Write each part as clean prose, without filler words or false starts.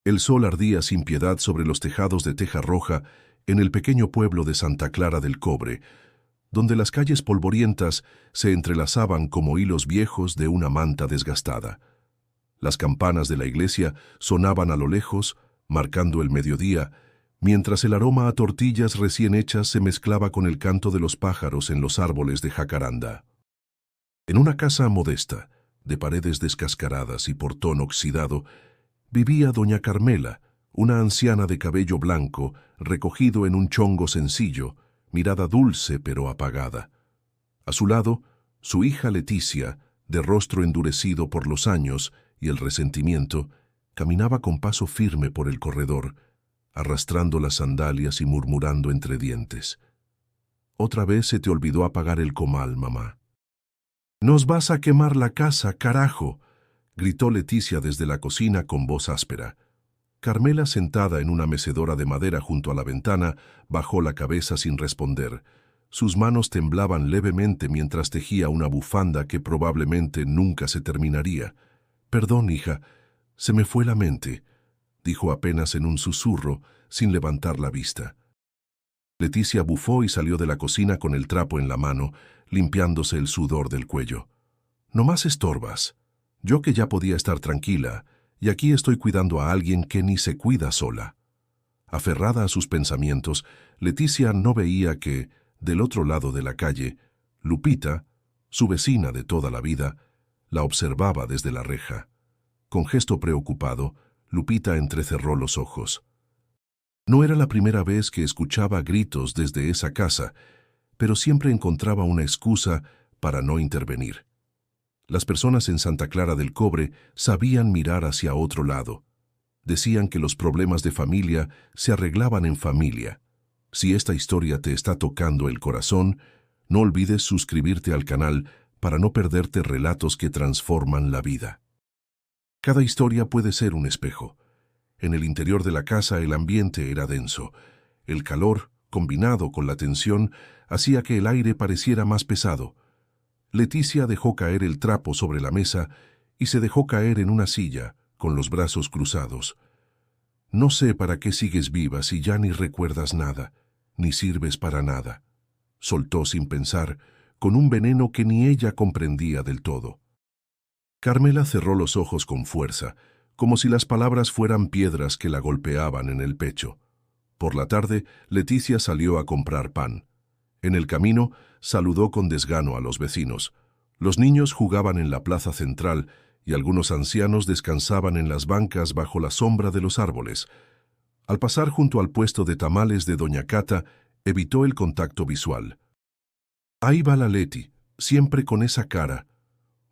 El sol ardía sin piedad sobre los tejados de teja roja en el pequeño pueblo de Santa Clara del Cobre, donde las calles polvorientas se entrelazaban como hilos viejos de una manta desgastada. Las campanas de la iglesia sonaban a lo lejos, marcando el mediodía, mientras el aroma a tortillas recién hechas se mezclaba con el canto de los pájaros en los árboles de jacaranda. En una casa modesta, de paredes descascaradas y portón oxidado, vivía doña Carmela, una anciana de cabello blanco, recogido en un chongo sencillo, mirada dulce pero apagada. A su lado, su hija Leticia, de rostro endurecido por los años y el resentimiento, caminaba con paso firme por el corredor, arrastrando las sandalias y murmurando entre dientes. «Otra vez se te olvidó apagar el comal, mamá». «¡Nos vas a quemar la casa, carajo!», gritó Leticia desde la cocina con voz áspera. Carmela, sentada en una mecedora de madera junto a la ventana, bajó la cabeza sin responder. Sus manos temblaban levemente mientras tejía una bufanda que probablemente nunca se terminaría. «Perdón, hija, se me fue la mente», dijo apenas en un susurro, sin levantar la vista. Leticia bufó y salió de la cocina con el trapo en la mano, limpiándose el sudor del cuello. «No más estorbas. Yo que ya podía estar tranquila, y aquí estoy cuidando a alguien que ni se cuida sola». Aferrada a sus pensamientos, Leticia no veía que, del otro lado de la calle, Lupita, su vecina de toda la vida, la observaba desde la reja. Con gesto preocupado, Lupita entrecerró los ojos. No era la primera vez que escuchaba gritos desde esa casa, pero siempre encontraba una excusa para no intervenir. Las personas en Santa Clara del Cobre sabían mirar hacia otro lado. Decían que los problemas de familia se arreglaban en familia. Si esta historia te está tocando el corazón, no olvides suscribirte al canal para no perderte relatos que transforman la vida. Cada historia puede ser un espejo. En el interior de la casa el ambiente era denso. El calor, combinado con la tensión, hacía que el aire pareciera más pesado. Leticia dejó caer el trapo sobre la mesa y se dejó caer en una silla, con los brazos cruzados. «No sé para qué sigues viva si ya ni recuerdas nada, ni sirves para nada», soltó sin pensar, con un veneno que ni ella comprendía del todo. Carmela cerró los ojos con fuerza, como si las palabras fueran piedras que la golpeaban en el pecho. Por la tarde, Leticia salió a comprar pan. En el camino, saludó con desgano a los vecinos. Los niños jugaban en la plaza central y algunos ancianos descansaban en las bancas bajo la sombra de los árboles. Al pasar junto al puesto de tamales de doña Cata, evitó el contacto visual. «Ahí va la Leti, siempre con esa cara»,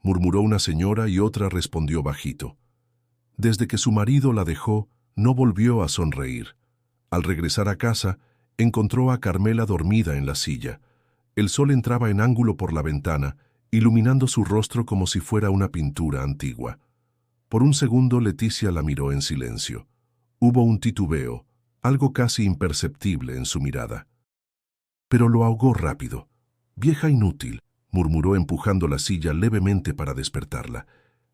murmuró una señora y otra respondió bajito. Desde que su marido la dejó, no volvió a sonreír. Al regresar a casa, encontró a Carmela dormida en la silla. El sol entraba en ángulo por la ventana, iluminando su rostro como si fuera una pintura antigua. Por un segundo Leticia la miró en silencio. Hubo un titubeo, algo casi imperceptible en su mirada. Pero lo ahogó rápido. «Vieja inútil», murmuró empujando la silla levemente para despertarla.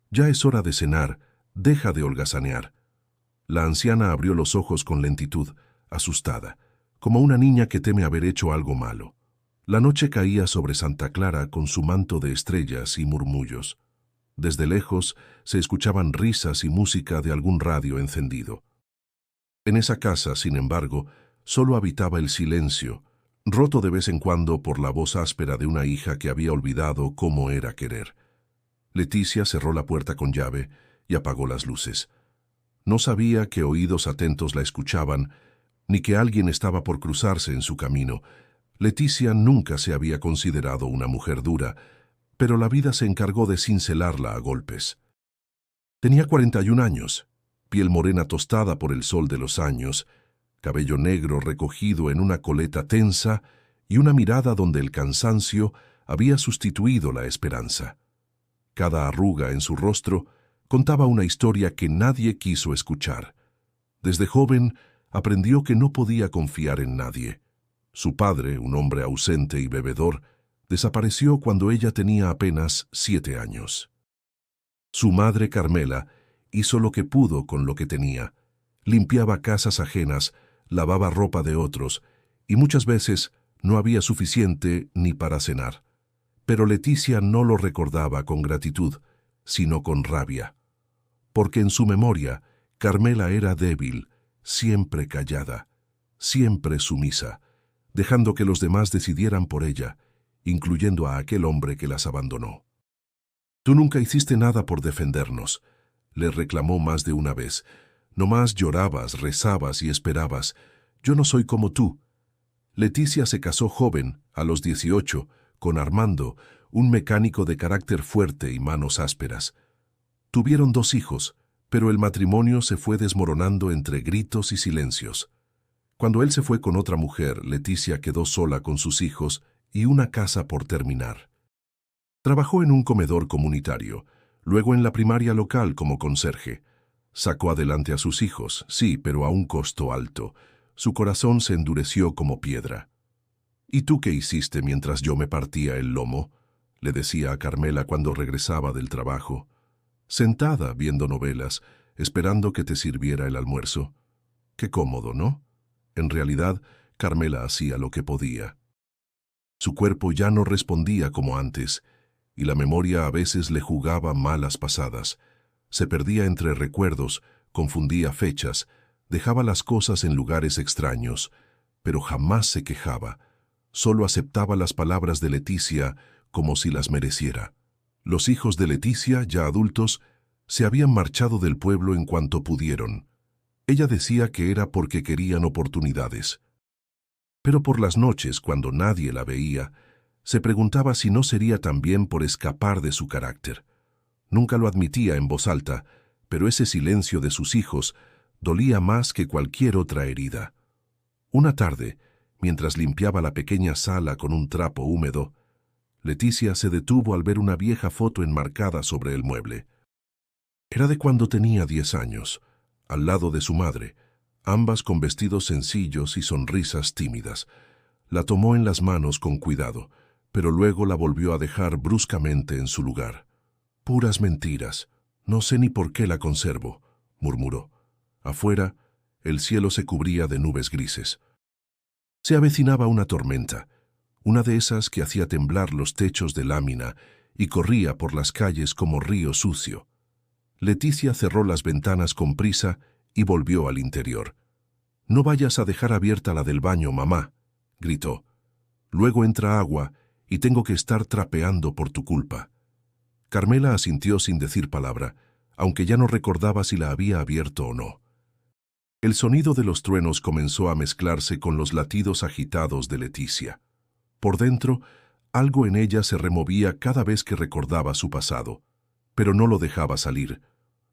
«Ya es hora de cenar, deja de holgazanear». La anciana abrió los ojos con lentitud, asustada, como una niña que teme haber hecho algo malo. La noche caía sobre Santa Clara con su manto de estrellas y murmullos. Desde lejos se escuchaban risas y música de algún radio encendido. En esa casa, sin embargo, solo habitaba el silencio, roto de vez en cuando por la voz áspera de una hija que había olvidado cómo era querer. Leticia cerró la puerta con llave y apagó las luces. No sabía que oídos atentos la escuchaban, ni que alguien estaba por cruzarse en su camino. Leticia nunca se había considerado una mujer dura, pero la vida se encargó de cincelarla a golpes. Tenía 41 años, piel morena tostada por el sol de los años, cabello negro recogido en una coleta tensa y una mirada donde el cansancio había sustituido la esperanza. Cada arruga en su rostro contaba una historia que nadie quiso escuchar. Desde joven aprendió que no podía confiar en nadie. Su padre, un hombre ausente y bebedor, desapareció cuando ella tenía apenas 7 años. Su madre, Carmela, hizo lo que pudo con lo que tenía. limpiaba casas ajenas, lavaba ropa de otros, y muchas veces no había suficiente ni para cenar. Pero Leticia no lo recordaba con gratitud, sino con rabia. Porque en su memoria, Carmela era débil, siempre callada, siempre sumisa, dejando que los demás decidieran por ella, incluyendo a aquel hombre que las abandonó. «Tú nunca hiciste nada por defendernos», le reclamó más de una vez. «Nomás llorabas, rezabas y esperabas. Yo no soy como tú». Leticia se casó joven, a los 18, con Armando, un mecánico de carácter fuerte y manos ásperas. Tuvieron 2 hijos, pero el matrimonio se fue desmoronando entre gritos y silencios. Cuando él se fue con otra mujer, Leticia quedó sola con sus hijos y una casa por terminar. Trabajó en un comedor comunitario, luego en la primaria local como conserje. Sacó adelante a sus hijos, sí, pero a un costo alto. Su corazón se endureció como piedra. «¿Y tú qué hiciste mientras yo me partía el lomo?», le decía a Carmela cuando regresaba del trabajo. «Sentada viendo novelas, esperando que te sirviera el almuerzo». Qué cómodo, ¿no? En realidad, Carmela hacía lo que podía. Su cuerpo ya no respondía como antes, y la memoria a veces le jugaba malas pasadas. Se perdía entre recuerdos, confundía fechas, dejaba las cosas en lugares extraños, pero jamás se quejaba. Solo aceptaba las palabras de Leticia como si las mereciera. Los hijos de Leticia, ya adultos, se habían marchado del pueblo en cuanto pudieron. Ella decía que era porque querían oportunidades. Pero por las noches, cuando nadie la veía, se preguntaba si no sería también por escapar de su carácter. Nunca lo admitía en voz alta, pero ese silencio de sus hijos dolía más que cualquier otra herida. Una tarde, mientras limpiaba la pequeña sala con un trapo húmedo, Leticia se detuvo al ver una vieja foto enmarcada sobre el mueble. Era de cuando tenía 10 años, al lado de su madre, ambas con vestidos sencillos y sonrisas tímidas. La tomó en las manos con cuidado, pero luego la volvió a dejar bruscamente en su lugar. «Puras mentiras. No sé ni por qué la conservo», murmuró. Afuera, el cielo se cubría de nubes grises. Se avecinaba una tormenta, una de esas que hacía temblar los techos de lámina y corría por las calles como río sucio. Leticia cerró las ventanas con prisa y volvió al interior. «No vayas a dejar abierta la del baño, mamá», gritó. «Luego entra agua y tengo que estar trapeando por tu culpa». Carmela asintió sin decir palabra, aunque ya no recordaba si la había abierto o no. El sonido de los truenos comenzó a mezclarse con los latidos agitados de Leticia. Por dentro, algo en ella se removía cada vez que recordaba su pasado, pero no lo dejaba salir.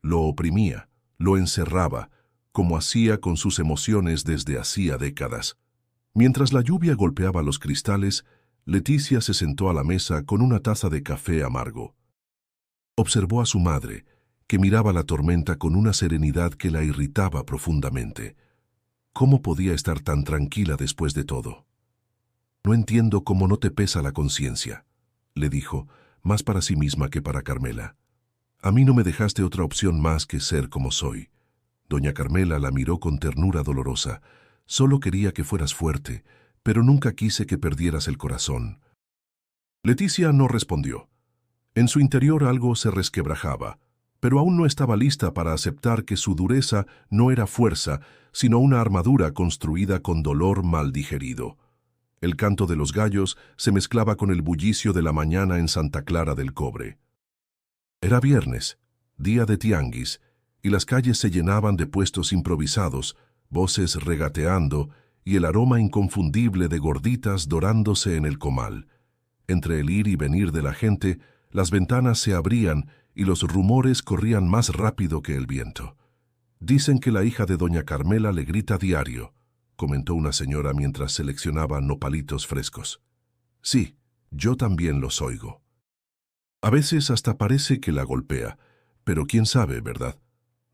Lo oprimía, lo encerraba, como hacía con sus emociones desde hacía décadas. Mientras la lluvia golpeaba los cristales, Leticia se sentó a la mesa con una taza de café amargo. Observó a su madre, que miraba la tormenta con una serenidad que la irritaba profundamente. ¿Cómo podía estar tan tranquila después de todo? «No entiendo cómo no te pesa la conciencia», le dijo, más para sí misma que para Carmela. «A mí no me dejaste otra opción más que ser como soy». Doña Carmela la miró con ternura dolorosa. «Solo quería que fueras fuerte, pero nunca quise que perdieras el corazón». Leticia no respondió. En su interior algo se resquebrajaba, pero aún no estaba lista para aceptar que su dureza no era fuerza, sino una armadura construida con dolor mal digerido. El canto de los gallos se mezclaba con el bullicio de la mañana en Santa Clara del Cobre. Era viernes, día de tianguis, y las calles se llenaban de puestos improvisados, voces regateando y el aroma inconfundible de gorditas dorándose en el comal. Entre el ir y venir de la gente, las ventanas se abrían y los rumores corrían más rápido que el viento. «Dicen que la hija de doña Carmela le grita diario», comentó una señora mientras seleccionaba nopalitos frescos. «Sí, yo también los oigo. A veces hasta parece que la golpea, pero quién sabe, ¿verdad?»,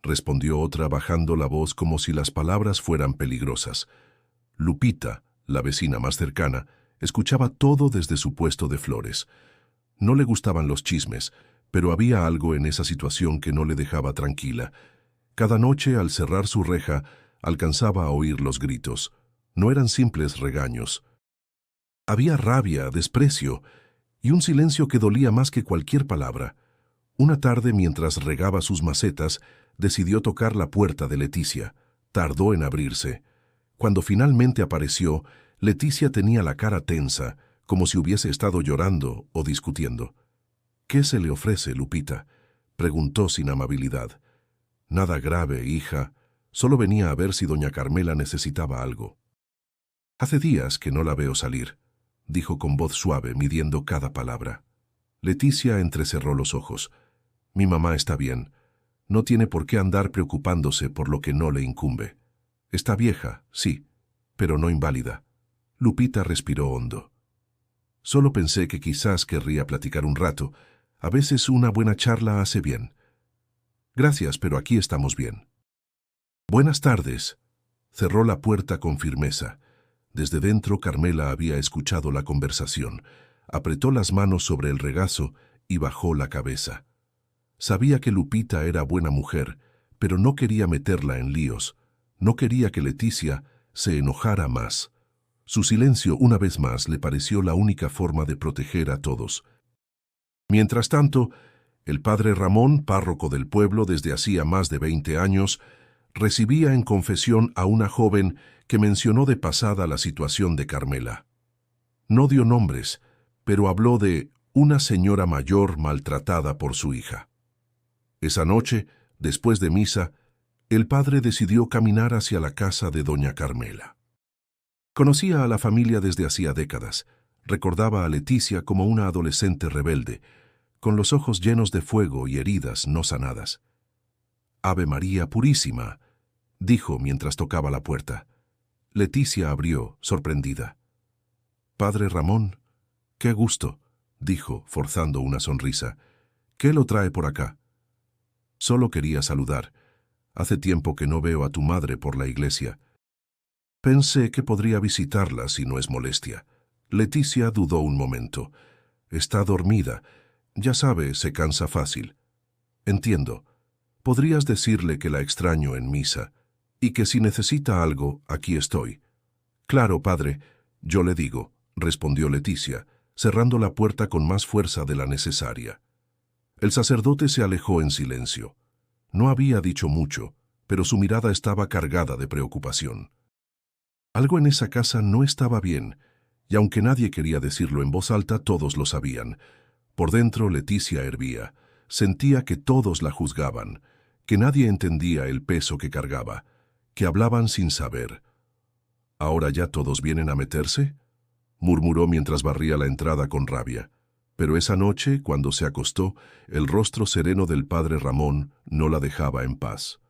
respondió otra bajando la voz como si las palabras fueran peligrosas. Lupita, la vecina más cercana, escuchaba todo desde su puesto de flores. No le gustaban los chismes, pero había algo en esa situación que no le dejaba tranquila. Cada noche, al cerrar su reja, alcanzaba a oír los gritos. No eran simples regaños. Había rabia, desprecio y un silencio que dolía más que cualquier palabra. Una tarde, mientras regaba sus macetas, decidió tocar la puerta de Leticia. Tardó en abrirse. Cuando finalmente apareció, Leticia tenía la cara tensa, como si hubiese estado llorando o discutiendo. «¿Qué se le ofrece, Lupita?», preguntó sin amabilidad. «Nada grave, hija. Solo venía a ver si doña Carmela necesitaba algo». «Hace días que no la veo salir», dijo con voz suave, midiendo cada palabra. Leticia entrecerró los ojos. «Mi mamá está bien. No tiene por qué andar preocupándose por lo que no le incumbe. Está vieja, sí, pero no inválida». Lupita respiró hondo. «Solo pensé que quizás querría platicar un rato. A veces una buena charla hace bien». «Gracias, pero aquí estamos bien». «Buenas tardes». Cerró la puerta con firmeza. Desde dentro Carmela había escuchado la conversación. Apretó las manos sobre el regazo y bajó la cabeza. Sabía que Lupita era buena mujer, pero no quería meterla en líos. No quería que Leticia se enojara más. Su silencio, una vez más, le pareció la única forma de proteger a todos. Mientras tanto, el padre Ramón, párroco del pueblo desde hacía más de 20 años, recibía en confesión a una joven que mencionó de pasada la situación de Carmela. No dio nombres, pero habló de una señora mayor maltratada por su hija. Esa noche, después de misa, el padre decidió caminar hacia la casa de doña Carmela. Conocía a la familia desde hacía décadas. Recordaba a Leticia como una adolescente rebelde, con los ojos llenos de fuego y heridas no sanadas. «Ave María Purísima», dijo mientras tocaba la puerta. Leticia abrió, sorprendida. «Padre Ramón, qué gusto», dijo, forzando una sonrisa. «¿Qué lo trae por acá?» «Solo quería saludar. Hace tiempo que no veo a tu madre por la iglesia. Pensé que podría visitarla si no es molestia». Leticia dudó un momento. «Está dormida. Ya sabe, se cansa fácil». «Entiendo. Podrías decirle que la extraño en misa y que si necesita algo, aquí estoy». «Claro, padre, yo le digo», respondió Leticia, cerrando la puerta con más fuerza de la necesaria. El sacerdote se alejó en silencio. No había dicho mucho, pero su mirada estaba cargada de preocupación. Algo en esa casa no estaba bien, y aunque nadie quería decirlo en voz alta, todos lo sabían. Por dentro Leticia hervía. Sentía que todos la juzgaban, que nadie entendía el peso que cargaba, que hablaban sin saber. «¿Ahora ya todos vienen a meterse?», murmuró mientras barría la entrada con rabia. Pero esa noche, cuando se acostó, el rostro sereno del padre Ramón no la dejaba en paz.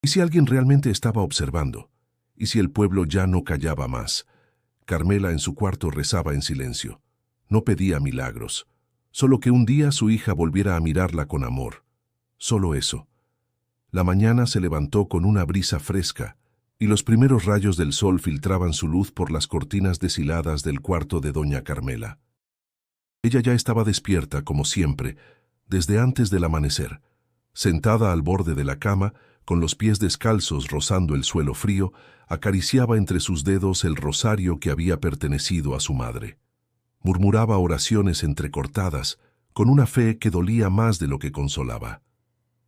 ¿Y si alguien realmente estaba observando? ¿Y si el pueblo ya no callaba más? Carmela en su cuarto rezaba en silencio. No pedía milagros, solo que un día su hija volviera a mirarla con amor. Solo eso. La mañana se levantó con una brisa fresca, y los primeros rayos del sol filtraban su luz por las cortinas deshiladas del cuarto de doña Carmela. Ella ya estaba despierta, como siempre, desde antes del amanecer. Sentada al borde de la cama, con los pies descalzos rozando el suelo frío, acariciaba entre sus dedos el rosario que había pertenecido a su madre. Murmuraba oraciones entrecortadas, con una fe que dolía más de lo que consolaba.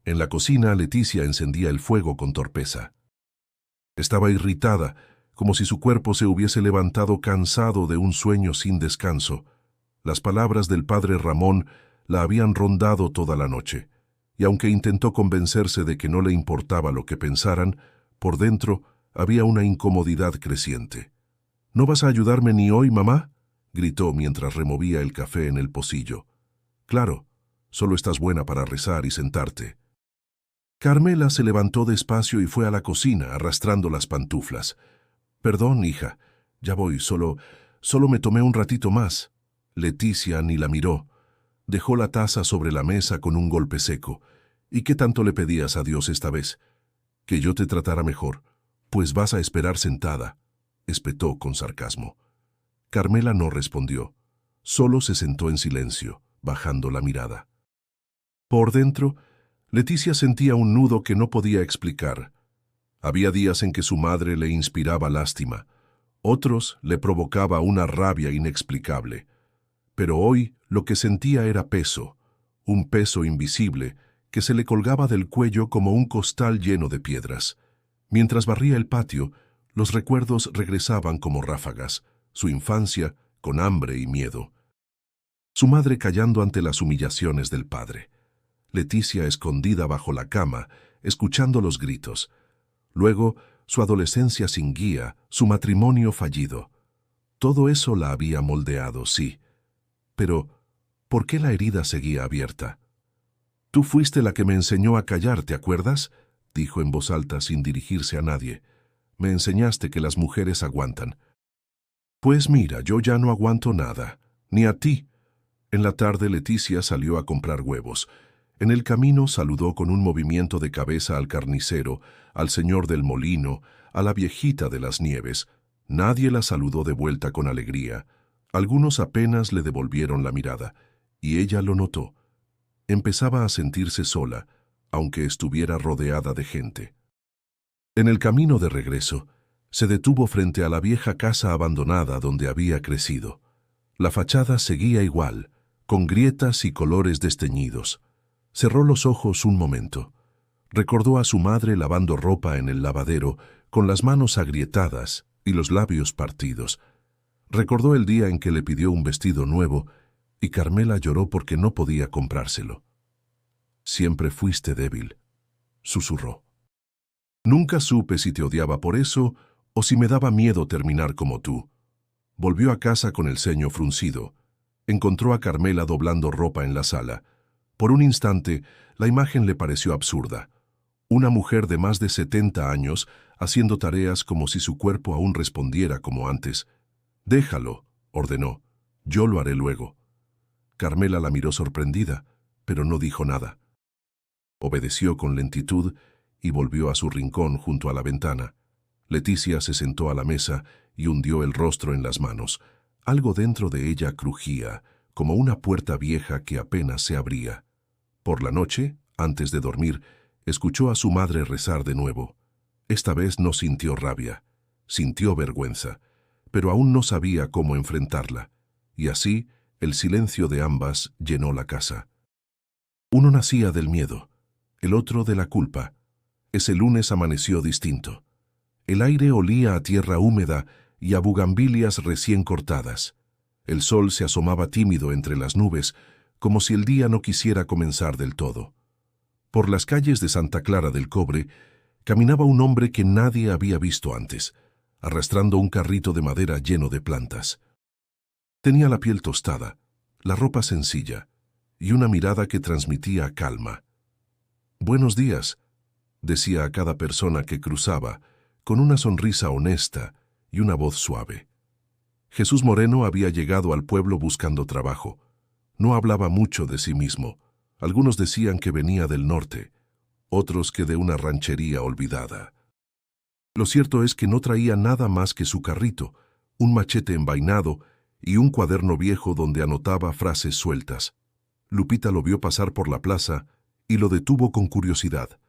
En la cocina, Leticia encendía el fuego con torpeza. Estaba irritada, como si su cuerpo se hubiese levantado cansado de un sueño sin descanso. Las palabras del padre Ramón la habían rondado toda la noche, y aunque intentó convencerse de que no le importaba lo que pensaran, por dentro había una incomodidad creciente. «¿No vas a ayudarme ni hoy, mamá?», gritó mientras removía el café en el pocillo. «Claro, solo estás buena para rezar y sentarte». Carmela se levantó despacio y fue a la cocina, arrastrando las pantuflas. «Perdón, hija, ya voy, solo me tomé un ratito más». Leticia ni la miró. Dejó la taza sobre la mesa con un golpe seco. «¿Y qué tanto le pedías a Dios esta vez? ¿Que yo te tratara mejor? Pues vas a esperar sentada», espetó con sarcasmo. Carmela no respondió. Solo se sentó en silencio, bajando la mirada. Por dentro, Leticia sentía un nudo que no podía explicar. Había días en que su madre le inspiraba lástima, otros le provocaba una rabia inexplicable. Pero hoy lo que sentía era peso, un peso invisible que se le colgaba del cuello como un costal lleno de piedras. Mientras barría el patio, los recuerdos regresaban como ráfagas, su infancia con hambre y miedo. Su madre callando ante las humillaciones del padre. Leticia escondida bajo la cama, escuchando los gritos. Luego, su adolescencia sin guía, su matrimonio fallido. Todo eso la había moldeado, sí. Pero, ¿por qué la herida seguía abierta? «Tú fuiste la que me enseñó a callar, ¿te acuerdas?», dijo en voz alta sin dirigirse a nadie. «Me enseñaste que las mujeres aguantan». «Pues mira, yo ya no aguanto nada, ni a ti». En la tarde Leticia salió a comprar huevos. En el camino saludó con un movimiento de cabeza al carnicero, al señor del molino, a la viejita de las nieves. Nadie la saludó de vuelta con alegría. Algunos apenas le devolvieron la mirada, y ella lo notó. Empezaba a sentirse sola, aunque estuviera rodeada de gente. En el camino de regreso, se detuvo frente a la vieja casa abandonada donde había crecido. La fachada seguía igual, con grietas y colores desteñidos. Cerró los ojos un momento. Recordó a su madre lavando ropa en el lavadero, con las manos agrietadas y los labios partidos. Recordó el día en que le pidió un vestido nuevo, y Carmela lloró porque no podía comprárselo. «Siempre fuiste débil», susurró. «Nunca supe si te odiaba por eso o si me daba miedo terminar como tú». Volvió a casa con el ceño fruncido. Encontró a Carmela doblando ropa en la sala. Por un instante, la imagen le pareció absurda. Una mujer de más de 70 años haciendo tareas como si su cuerpo aún respondiera como antes. «Déjalo», ordenó. «Yo lo haré luego». Carmela la miró sorprendida, pero no dijo nada. Obedeció con lentitud y volvió a su rincón junto a la ventana. Leticia se sentó a la mesa y hundió el rostro en las manos. Algo dentro de ella crujía, como una puerta vieja que apenas se abría. Por la noche, antes de dormir, escuchó a su madre rezar de nuevo. Esta vez no sintió rabia, sintió vergüenza, pero aún no sabía cómo enfrentarla, y así el silencio de ambas llenó la casa. Uno nacía del miedo, el otro de la culpa. Ese lunes amaneció distinto. El aire olía a tierra húmeda y a bugambilias recién cortadas. El sol se asomaba tímido entre las nubes, como si el día no quisiera comenzar del todo. Por las calles de Santa Clara del Cobre caminaba un hombre que nadie había visto antes, arrastrando un carrito de madera lleno de plantas. Tenía la piel tostada, la ropa sencilla y una mirada que transmitía calma. «Buenos días», decía a cada persona que cruzaba, con una sonrisa honesta y una voz suave. Jesús Moreno había llegado al pueblo buscando trabajo. No hablaba mucho de sí mismo. Algunos decían que venía del norte, otros que de una ranchería olvidada. Lo cierto es que no traía nada más que su carrito, un machete envainado y un cuaderno viejo donde anotaba frases sueltas. Lupita lo vio pasar por la plaza y lo detuvo con curiosidad.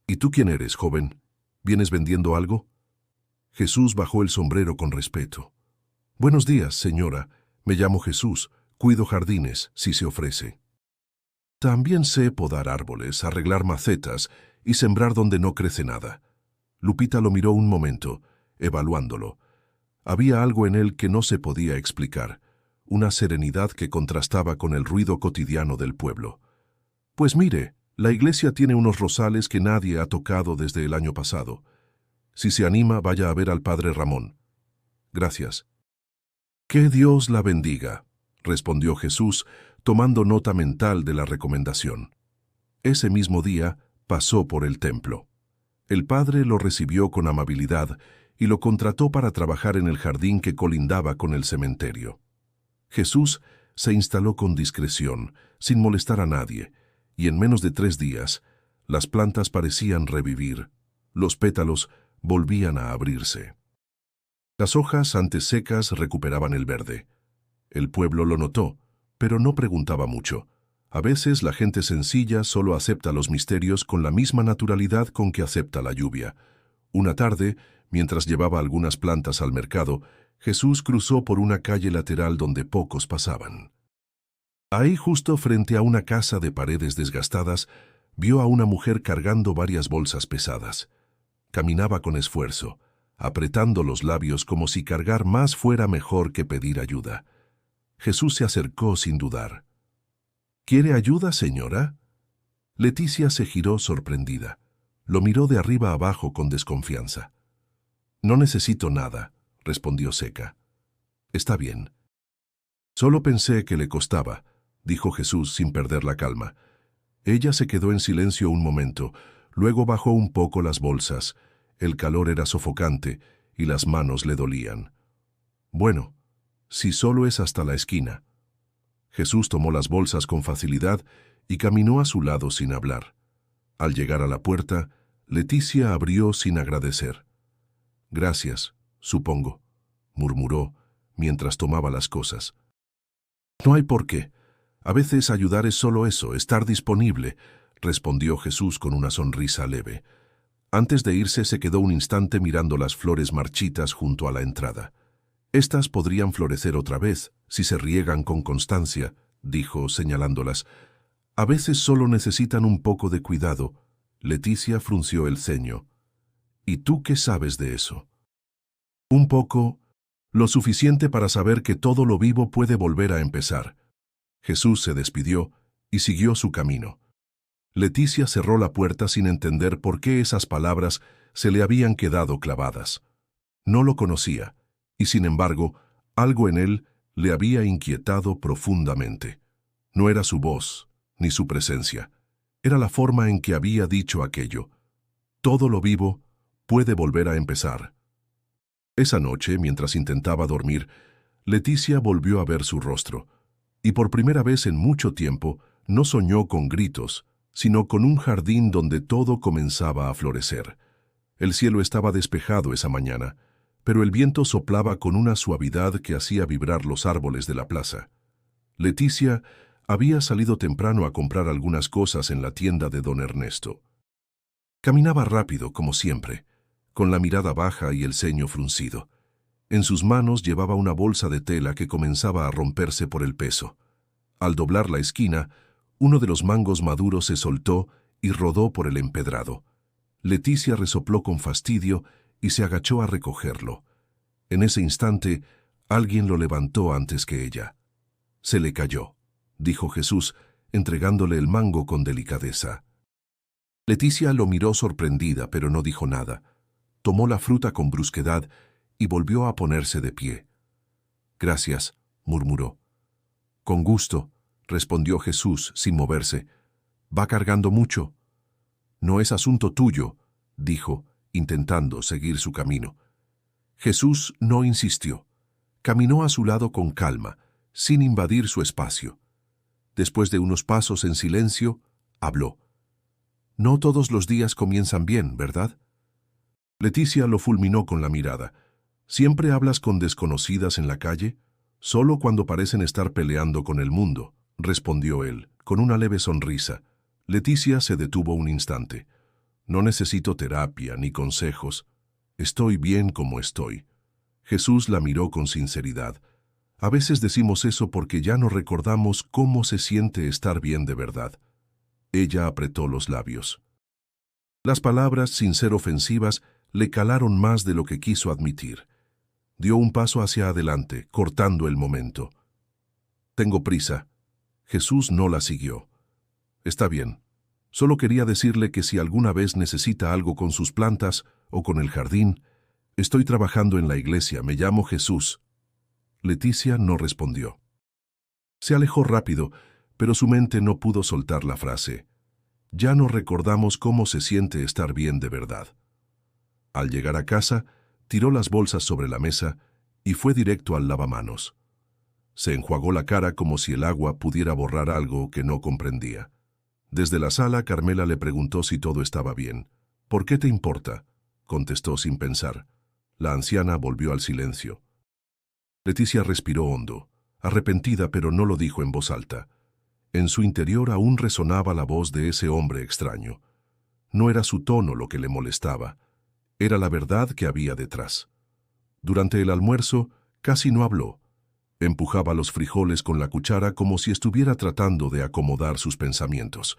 «¿Y tú quién eres, joven? ¿Vienes vendiendo algo?» Jesús bajó el sombrero con respeto. «Buenos días, señora. Me llamo Jesús. Cuido jardines, si se ofrece». «También sé podar árboles, arreglar macetas y sembrar donde no crece nada». Lupita lo miró un momento, evaluándolo. Había algo en él que no se podía explicar, una serenidad que contrastaba con el ruido cotidiano del pueblo. «Pues mire, la iglesia tiene unos rosales que nadie ha tocado desde el año pasado. Si se anima, vaya a ver al padre Ramón». «Gracias». «Que Dios la bendiga», respondió Jesús, tomando nota mental de la recomendación. Ese mismo día pasó por el templo. El padre lo recibió con amabilidad y lo contrató para trabajar en el jardín que colindaba con el cementerio. Jesús se instaló con discreción, sin molestar a nadie, y en menos de 3 días, las plantas parecían revivir. Los pétalos volvían a abrirse. Las hojas, antes secas, recuperaban el verde. El pueblo lo notó, pero no preguntaba mucho. A veces la gente sencilla solo acepta los misterios con la misma naturalidad con que acepta la lluvia. Una tarde, mientras llevaba algunas plantas al mercado, Jesús cruzó por una calle lateral donde pocos pasaban. Ahí, justo frente a una casa de paredes desgastadas, vio a una mujer cargando varias bolsas pesadas. Caminaba con esfuerzo, apretando los labios como si cargar más fuera mejor que pedir ayuda. Jesús se acercó sin dudar. ¿Quiere ayuda, señora? Leticia se giró sorprendida. Lo miró de arriba abajo con desconfianza. No necesito nada, respondió seca. Está bien. Solo pensé que le costaba, dijo Jesús sin perder la calma. Ella se quedó en silencio un momento, luego bajó un poco las bolsas. El calor era sofocante y las manos le dolían. Bueno, si solo es hasta la esquina. Jesús tomó las bolsas con facilidad y caminó a su lado sin hablar. Al llegar a la puerta, Leticia abrió sin agradecer. Gracias, supongo, murmuró mientras tomaba las cosas. No hay por qué. A veces ayudar es solo eso, estar disponible, respondió Jesús con una sonrisa leve. Antes de irse se quedó un instante mirando las flores marchitas junto a la entrada. Estas podrían florecer otra vez, si se riegan con constancia, dijo señalándolas. A veces solo necesitan un poco de cuidado. Leticia frunció el ceño. ¿Y tú qué sabes de eso? Un poco, lo suficiente para saber que todo lo vivo puede volver a empezar. Jesús se despidió y siguió su camino. Leticia cerró la puerta sin entender por qué esas palabras se le habían quedado clavadas. No lo conocía, y sin embargo, algo en él le había inquietado profundamente. No era su voz, ni su presencia. Era la forma en que había dicho aquello. Todo lo vivo puede volver a empezar. Esa noche, mientras intentaba dormir, Leticia volvió a ver su rostro, y por primera vez en mucho tiempo no soñó con gritos, sino con un jardín donde todo comenzaba a florecer. El cielo estaba despejado esa mañana, pero el viento soplaba con una suavidad que hacía vibrar los árboles de la plaza. Leticia había salido temprano a comprar algunas cosas en la tienda de don Ernesto. Caminaba rápido, como siempre, con la mirada baja y el ceño fruncido. En sus manos llevaba una bolsa de tela que comenzaba a romperse por el peso. Al doblar la esquina, uno de los mangos maduros se soltó y rodó por el empedrado. Leticia resopló con fastidio y se agachó a recogerlo. En ese instante, alguien lo levantó antes que ella. Se le cayó, dijo Jesús, entregándole el mango con delicadeza. Leticia lo miró sorprendida, pero no dijo nada. Tomó la fruta con brusquedad y volvió a ponerse de pie. Gracias, murmuró. Con gusto, respondió Jesús sin moverse. ¿Va cargando mucho? No es asunto tuyo, dijo, intentando seguir su camino. Jesús no insistió. Caminó a su lado con calma, sin invadir su espacio. Después de unos pasos en silencio, habló. No todos los días comienzan bien, ¿verdad? Leticia lo fulminó con la mirada. ¿Siempre hablas con desconocidas en la calle? Solo cuando parecen estar peleando con el mundo, respondió él, con una leve sonrisa. Leticia se detuvo un instante. No necesito terapia ni consejos. Estoy bien como estoy. Jesús la miró con sinceridad. A veces decimos eso porque ya no recordamos cómo se siente estar bien de verdad. Ella apretó los labios. Las palabras, sin ser ofensivas, le calaron más de lo que quiso admitir. Dio un paso hacia adelante, cortando el momento. Tengo prisa. Jesús no la siguió. Está bien. Solo quería decirle que si alguna vez necesita algo con sus plantas o con el jardín, estoy trabajando en la iglesia, me llamo Jesús. Leticia no respondió. Se alejó rápido, pero su mente no pudo soltar la frase. Ya no recordamos cómo se siente estar bien de verdad. Al llegar a casa, tiró las bolsas sobre la mesa y fue directo al lavamanos. Se enjuagó la cara como si el agua pudiera borrar algo que no comprendía. Desde la sala, Carmela le preguntó si todo estaba bien. ¿Por qué te importa?, contestó sin pensar. La anciana volvió al silencio. Leticia respiró hondo, arrepentida, pero no lo dijo en voz alta. En su interior aún resonaba la voz de ese hombre extraño. No era su tono lo que le molestaba, era la verdad que había detrás. Durante el almuerzo casi no habló. Empujaba los frijoles con la cuchara como si estuviera tratando de acomodar sus pensamientos.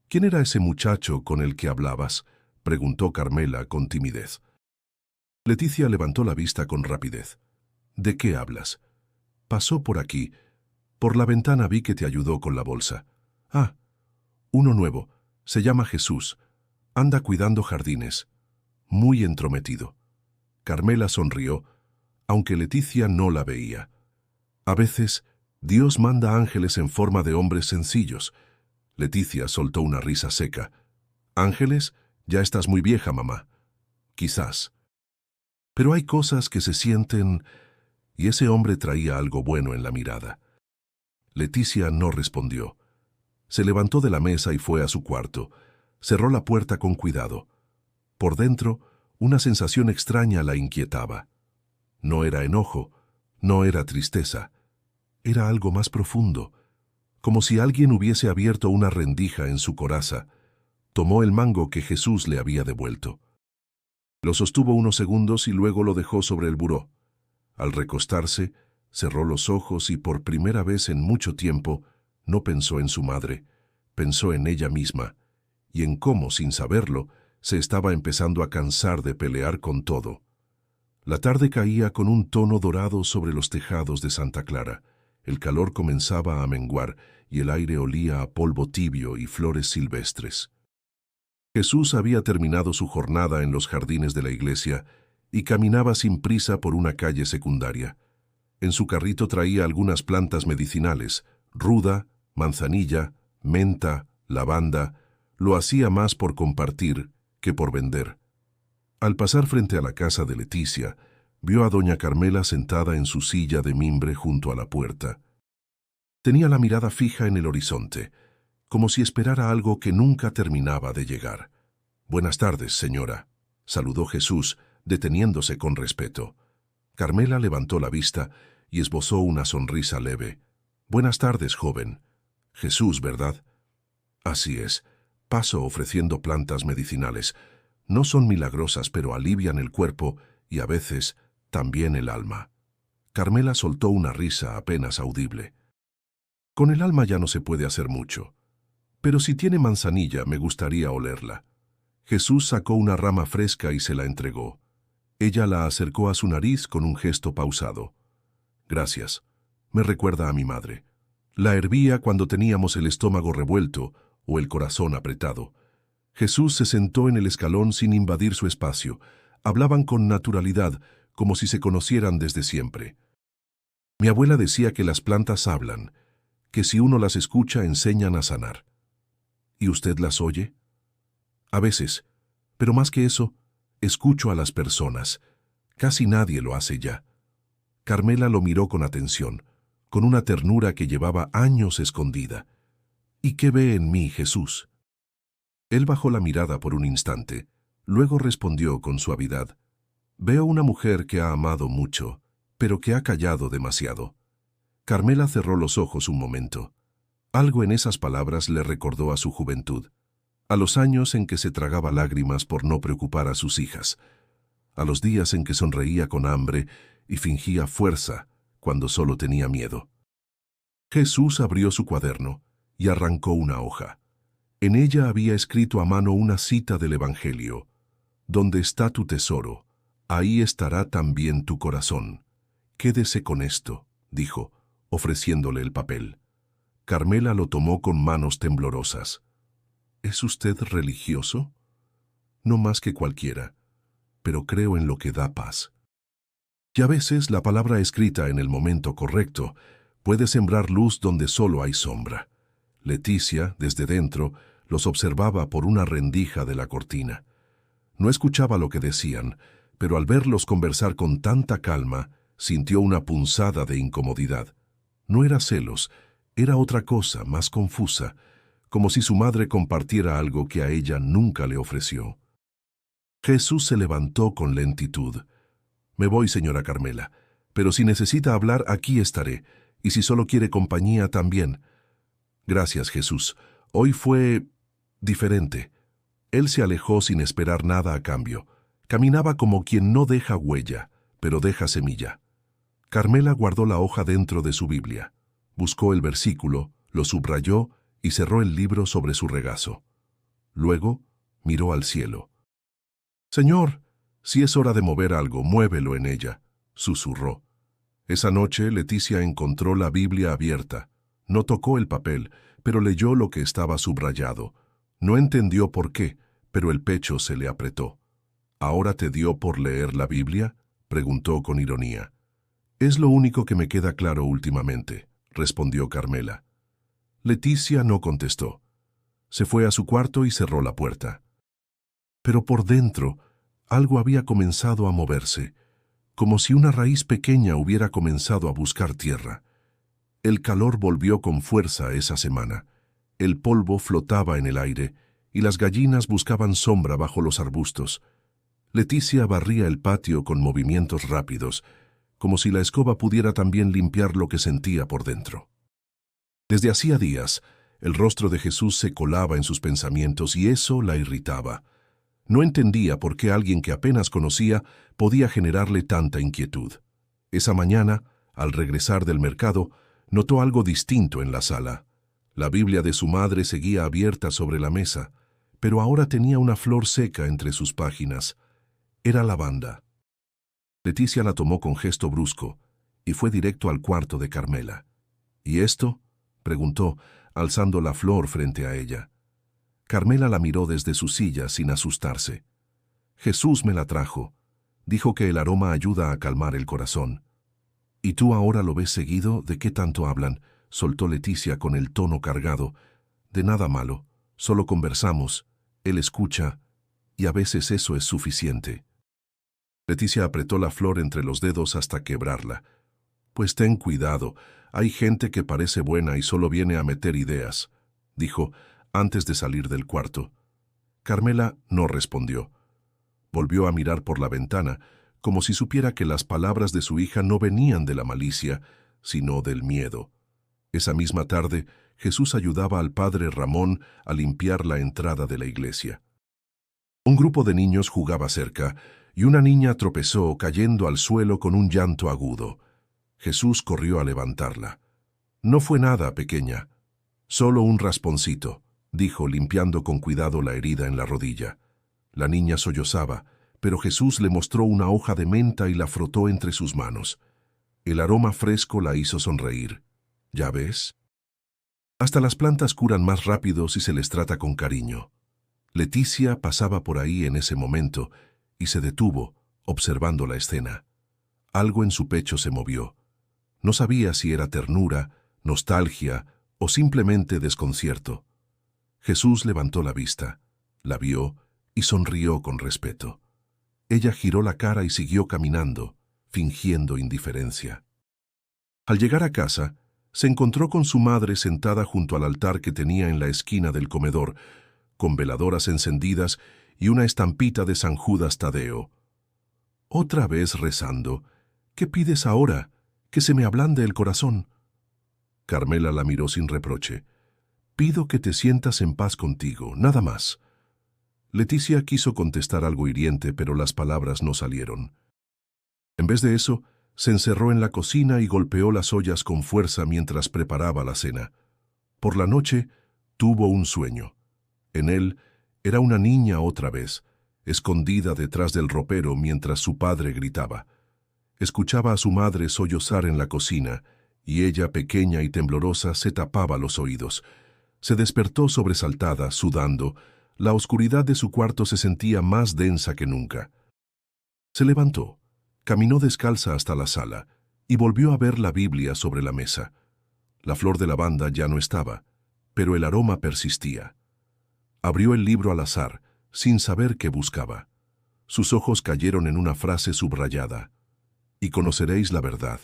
«¿Quién era ese muchacho con el que hablabas?», preguntó Carmela con timidez. Leticia levantó la vista con rapidez. «¿De qué hablas?». «Pasó por aquí. Por la ventana vi que te ayudó con la bolsa». «Ah, uno nuevo. Se llama Jesús. Anda cuidando jardines. Muy entrometido». Carmela sonrió, aunque Leticia no la veía. A veces, Dios manda ángeles en forma de hombres sencillos. Leticia soltó una risa seca. «¿Ángeles? Ya estás muy vieja, mamá». «Quizás. Pero hay cosas que se sienten...» Y ese hombre traía algo bueno en la mirada. Leticia no respondió. Se levantó de la mesa y fue a su cuarto. Cerró la puerta con cuidado. Por dentro, una sensación extraña la inquietaba. No era enojo, no era tristeza. Era algo más profundo, como si alguien hubiese abierto una rendija en su coraza. Tomó el mango que Jesús le había devuelto. Lo sostuvo unos segundos y luego lo dejó sobre el buró. Al recostarse, cerró los ojos y por primera vez en mucho tiempo no pensó en su madre, pensó en ella misma, y en cómo, sin saberlo, se estaba empezando a cansar de pelear con todo. La tarde caía con un tono dorado sobre los tejados de Santa Clara. El calor comenzaba a menguar y el aire olía a polvo tibio y flores silvestres. Jesús había terminado su jornada en los jardines de la iglesia y caminaba sin prisa por una calle secundaria. En su carrito traía algunas plantas medicinales: ruda, manzanilla, menta, lavanda. Lo hacía más por compartir que por vender. Al pasar frente a la casa de Leticia, vio a doña Carmela sentada en su silla de mimbre junto a la puerta. Tenía la mirada fija en el horizonte, como si esperara algo que nunca terminaba de llegar. «Buenas tardes, señora», saludó Jesús, deteniéndose con respeto. Carmela levantó la vista y esbozó una sonrisa leve. «Buenas tardes, joven. Jesús, ¿verdad?». «Así es. Paso ofreciendo plantas medicinales. No son milagrosas, pero alivian el cuerpo y a veces también el alma». Carmela soltó una risa apenas audible. «Con el alma ya no se puede hacer mucho. Pero si tiene manzanilla, me gustaría olerla». Jesús sacó una rama fresca y se la entregó. Ella la acercó a su nariz con un gesto pausado. «Gracias. Me recuerda a mi madre. La hervía cuando teníamos el estómago revuelto o el corazón apretado». Jesús se sentó en el escalón sin invadir su espacio. Hablaban con naturalidad, como si se conocieran desde siempre. «Mi abuela decía que las plantas hablan, que si uno las escucha enseñan a sanar». «¿Y usted las oye?». «A veces, pero más que eso, escucho a las personas. Casi nadie lo hace ya». Carmela lo miró con atención, con una ternura que llevaba años escondida. «¿Y qué ve en mí, Jesús?». Él bajó la mirada por un instante, luego respondió con suavidad: «Veo una mujer que ha amado mucho, pero que ha callado demasiado». Carmela cerró los ojos un momento. Algo en esas palabras le recordó a su juventud, a los años en que se tragaba lágrimas por no preocupar a sus hijas, a los días en que sonreía con hambre y fingía fuerza cuando solo tenía miedo. Jesús abrió su cuaderno y arrancó una hoja. En ella había escrito a mano una cita del Evangelio: «Donde está tu tesoro, ahí estará también tu corazón». «Quédese con esto», dijo, ofreciéndole el papel. Carmela lo tomó con manos temblorosas. «¿Es usted religioso?». «No más que cualquiera, pero creo en lo que da paz». Y a veces la palabra escrita en el momento correcto puede sembrar luz donde solo hay sombra. Leticia, desde dentro, los observaba por una rendija de la cortina. No escuchaba lo que decían, pero al verlos conversar con tanta calma, sintió una punzada de incomodidad. No era celos, era otra cosa, más confusa, como si su madre compartiera algo que a ella nunca le ofreció. Jesús se levantó con lentitud. «Me voy, señora Carmela, pero si necesita hablar, aquí estaré, y si solo quiere compañía, también». Gracias, Jesús. Hoy fue diferente. Él se alejó sin esperar nada a cambio. Caminaba como quien no deja huella, pero deja semilla. Carmela guardó la hoja dentro de su Biblia. Buscó el versículo, lo subrayó y cerró el libro sobre su regazo. Luego miró al cielo. «Señor, si es hora de mover algo, muévelo en ella», susurró. Esa noche Leticia encontró la Biblia abierta. No tocó el papel, pero leyó lo que estaba subrayado. No entendió por qué, pero el pecho se le apretó. «¿Ahora te dio por leer la Biblia?», preguntó con ironía. «Es lo único que me queda claro últimamente», respondió Carmela. Leticia no contestó. Se fue a su cuarto y cerró la puerta. Pero por dentro, algo había comenzado a moverse, como si una raíz pequeña hubiera comenzado a buscar tierra. El calor volvió con fuerza esa semana. El polvo flotaba en el aire y las gallinas buscaban sombra bajo los arbustos. Leticia barría el patio con movimientos rápidos, como si la escoba pudiera también limpiar lo que sentía por dentro. Desde hacía días, el rostro de Jesús se colaba en sus pensamientos y eso la irritaba. No entendía por qué alguien que apenas conocía podía generarle tanta inquietud. Esa mañana, al regresar del mercado, notó algo distinto en la sala. La Biblia de su madre seguía abierta sobre la mesa, pero ahora tenía una flor seca entre sus páginas. Era lavanda. Leticia la tomó con gesto brusco y fue directo al cuarto de Carmela. «¿Y esto?», preguntó, alzando la flor frente a ella. Carmela la miró desde su silla sin asustarse. «Jesús me la trajo. Dijo que el aroma ayuda a calmar el corazón». «¿Y tú ahora lo ves seguido? ¿De qué tanto hablan?», soltó Leticia con el tono cargado. «De nada malo. Solo conversamos. Él escucha, y a veces eso es suficiente». Leticia apretó la flor entre los dedos hasta quebrarla. «Pues ten cuidado. Hay gente que parece buena y solo viene a meter ideas», dijo antes de salir del cuarto. Carmela no respondió. Volvió a mirar por la ventana, como si supiera que las palabras de su hija no venían de la malicia, sino del miedo. Esa misma tarde, Jesús ayudaba al padre Ramón a limpiar la entrada de la iglesia. Un grupo de niños jugaba cerca, y una niña tropezó cayendo al suelo con un llanto agudo. Jesús corrió a levantarla. «No fue nada, pequeña. Solo un rasponcito», dijo, limpiando con cuidado la herida en la rodilla. La niña sollozaba, pero Jesús le mostró una hoja de menta y la frotó entre sus manos. El aroma fresco la hizo sonreír. «¿Ya ves? Hasta las plantas curan más rápido si se les trata con cariño». Leticia pasaba por ahí en ese momento y se detuvo, observando la escena. Algo en su pecho se movió. No sabía si era ternura, nostalgia o simplemente desconcierto. Jesús levantó la vista, la vio y sonrió con respeto. Ella giró la cara y siguió caminando, fingiendo indiferencia. Al llegar a casa, se encontró con su madre sentada junto al altar que tenía en la esquina del comedor, con veladoras encendidas y una estampita de San Judas Tadeo. «Otra vez rezando. ¿Qué pides ahora? Que se me ablande el corazón». Carmela la miró sin reproche. «Pido que te sientas en paz contigo, nada más». Leticia quiso contestar algo hiriente, pero las palabras no salieron. En vez de eso, se encerró en la cocina y golpeó las ollas con fuerza mientras preparaba la cena. Por la noche, tuvo un sueño. En él, era una niña otra vez, escondida detrás del ropero mientras su padre gritaba. Escuchaba a su madre sollozar en la cocina, y ella, pequeña y temblorosa, se tapaba los oídos. Se despertó sobresaltada, sudando. La oscuridad de su cuarto se sentía más densa que nunca. Se levantó, caminó descalza hasta la sala, y volvió a ver la Biblia sobre la mesa. La flor de lavanda ya no estaba, pero el aroma persistía. Abrió el libro al azar, sin saber qué buscaba. Sus ojos cayeron en una frase subrayada. «Y conoceréis la verdad,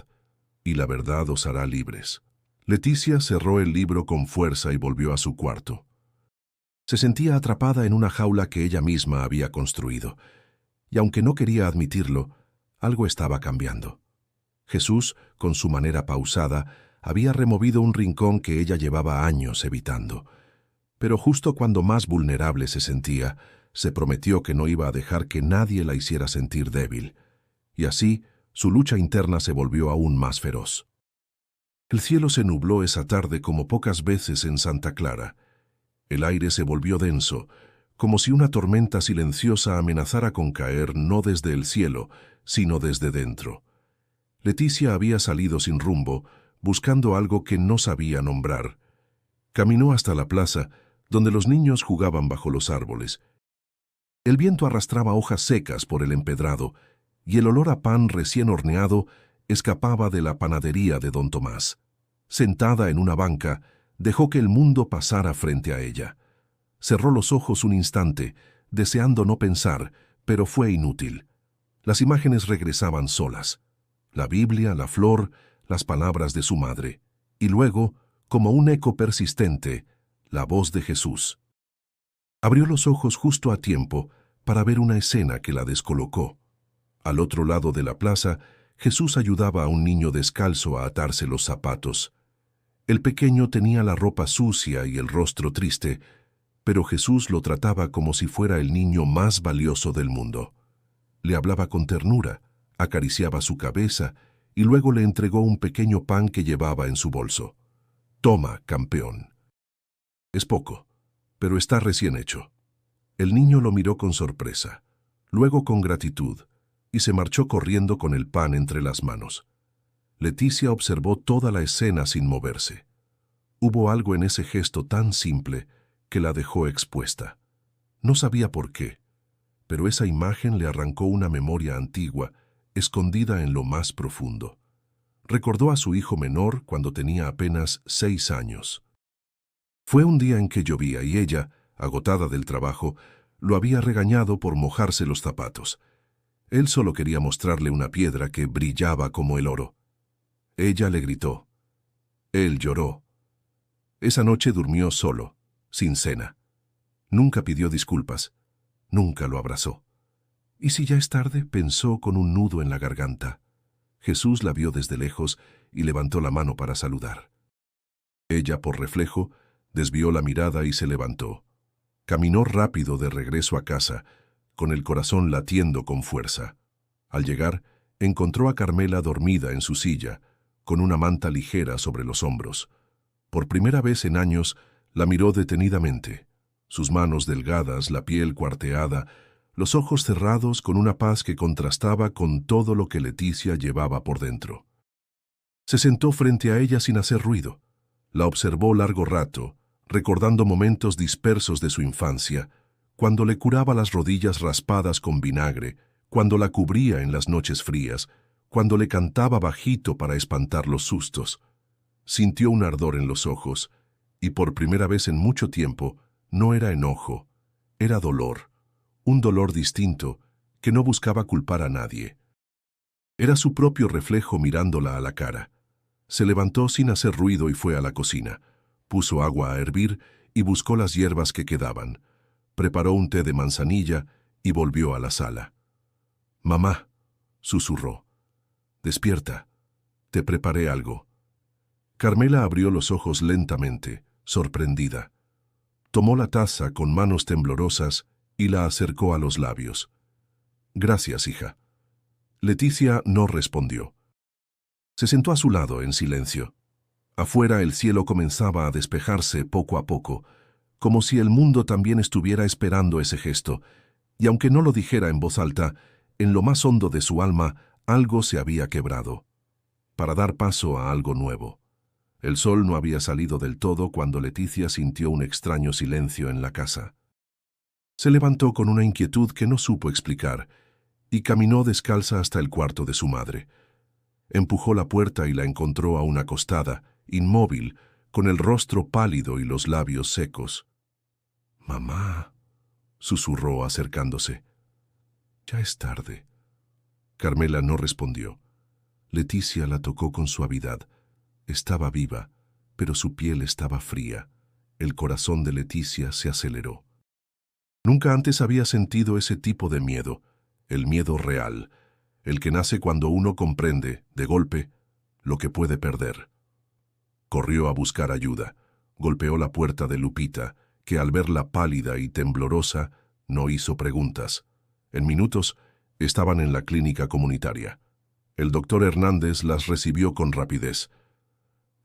y la verdad os hará libres». Leticia cerró el libro con fuerza y volvió a su cuarto. Se sentía atrapada en una jaula que ella misma había construido, y aunque no quería admitirlo, algo estaba cambiando. Jesús, con su manera pausada, había removido un rincón que ella llevaba años evitando. Pero justo cuando más vulnerable se sentía, se prometió que no iba a dejar que nadie la hiciera sentir débil. Y así, su lucha interna se volvió aún más feroz. El cielo se nubló esa tarde como pocas veces en Santa Clara. El aire se volvió denso, como si una tormenta silenciosa amenazara con caer no desde el cielo, sino desde dentro. Leticia había salido sin rumbo, buscando algo que no sabía nombrar. Caminó hasta la plaza, donde los niños jugaban bajo los árboles. El viento arrastraba hojas secas por el empedrado, y el olor a pan recién horneado escapaba de la panadería de don Tomás. Sentada en una banca, dejó que el mundo pasara frente a ella. Cerró los ojos un instante, deseando no pensar, pero fue inútil. Las imágenes regresaban solas. La Biblia, la flor, las palabras de su madre. Y luego, como un eco persistente, la voz de Jesús. Abrió los ojos justo a tiempo para ver una escena que la descolocó. Al otro lado de la plaza, Jesús ayudaba a un niño descalzo a atarse los zapatos. El pequeño tenía la ropa sucia y el rostro triste, pero Jesús lo trataba como si fuera el niño más valioso del mundo. Le hablaba con ternura, acariciaba su cabeza y luego le entregó un pequeño pan que llevaba en su bolso. «Toma, campeón». «Es poco, pero está recién hecho». El niño lo miró con sorpresa, luego con gratitud, y se marchó corriendo con el pan entre las manos. Leticia observó toda la escena sin moverse. Hubo algo en ese gesto tan simple que la dejó expuesta. No sabía por qué, pero esa imagen le arrancó una memoria antigua, escondida en lo más profundo. Recordó a su hijo menor cuando tenía apenas 6 años. Fue un día en que llovía y ella, agotada del trabajo, lo había regañado por mojarse los zapatos. Él solo quería mostrarle una piedra que brillaba como el oro. Ella le gritó. Él lloró. Esa noche durmió solo, sin cena. Nunca pidió disculpas, nunca lo abrazó. ¿Y si ya es tarde?, pensó con un nudo en la garganta. Jesús la vio desde lejos y levantó la mano para saludar. Ella, por reflejo, desvió la mirada y se levantó. Caminó rápido de regreso a casa, con el corazón latiendo con fuerza. Al llegar, encontró a Carmela dormida en su silla, con una manta ligera sobre los hombros. Por primera vez en años, la miró detenidamente. Sus manos delgadas, la piel cuarteada, los ojos cerrados con una paz que contrastaba con todo lo que Leticia llevaba por dentro. Se sentó frente a ella sin hacer ruido. La observó largo rato, recordando momentos dispersos de su infancia, cuando le curaba las rodillas raspadas con vinagre, cuando la cubría en las noches frías, cuando le cantaba bajito para espantar los sustos. Sintió un ardor en los ojos, y por primera vez en mucho tiempo no era enojo, era dolor, un dolor distinto que no buscaba culpar a nadie. Era su propio reflejo mirándola a la cara. Se levantó sin hacer ruido y fue a la cocina. Puso agua a hervir y buscó las hierbas que quedaban. Preparó un té de manzanilla y volvió a la sala. «Mamá», susurró. «Despierta. Te preparé algo». Carmela abrió los ojos lentamente, sorprendida. Tomó la taza con manos temblorosas y la acercó a los labios. «Gracias, hija». Leticia no respondió. Se sentó a su lado en silencio. Afuera el cielo comenzaba a despejarse poco a poco, como si el mundo también estuviera esperando ese gesto, y aunque no lo dijera en voz alta, en lo más hondo de su alma algo se había quebrado, para dar paso a algo nuevo. El sol no había salido del todo cuando Leticia sintió un extraño silencio en la casa. Se levantó con una inquietud que no supo explicar, y caminó descalza hasta el cuarto de su madre. Empujó la puerta y la encontró aún acostada, inmóvil, con el rostro pálido y los labios secos. «Mamá», susurró acercándose. «Ya es tarde». Carmela no respondió. Leticia la tocó con suavidad. Estaba viva, pero su piel estaba fría. El corazón de Leticia se aceleró. Nunca antes había sentido ese tipo de miedo, el miedo real, el que nace cuando uno comprende, de golpe, lo que puede perder. Corrió a buscar ayuda. Golpeó la puerta de Lupita, que al verla pálida y temblorosa, no hizo preguntas. En minutos, estaban en la clínica comunitaria. El doctor Hernández las recibió con rapidez.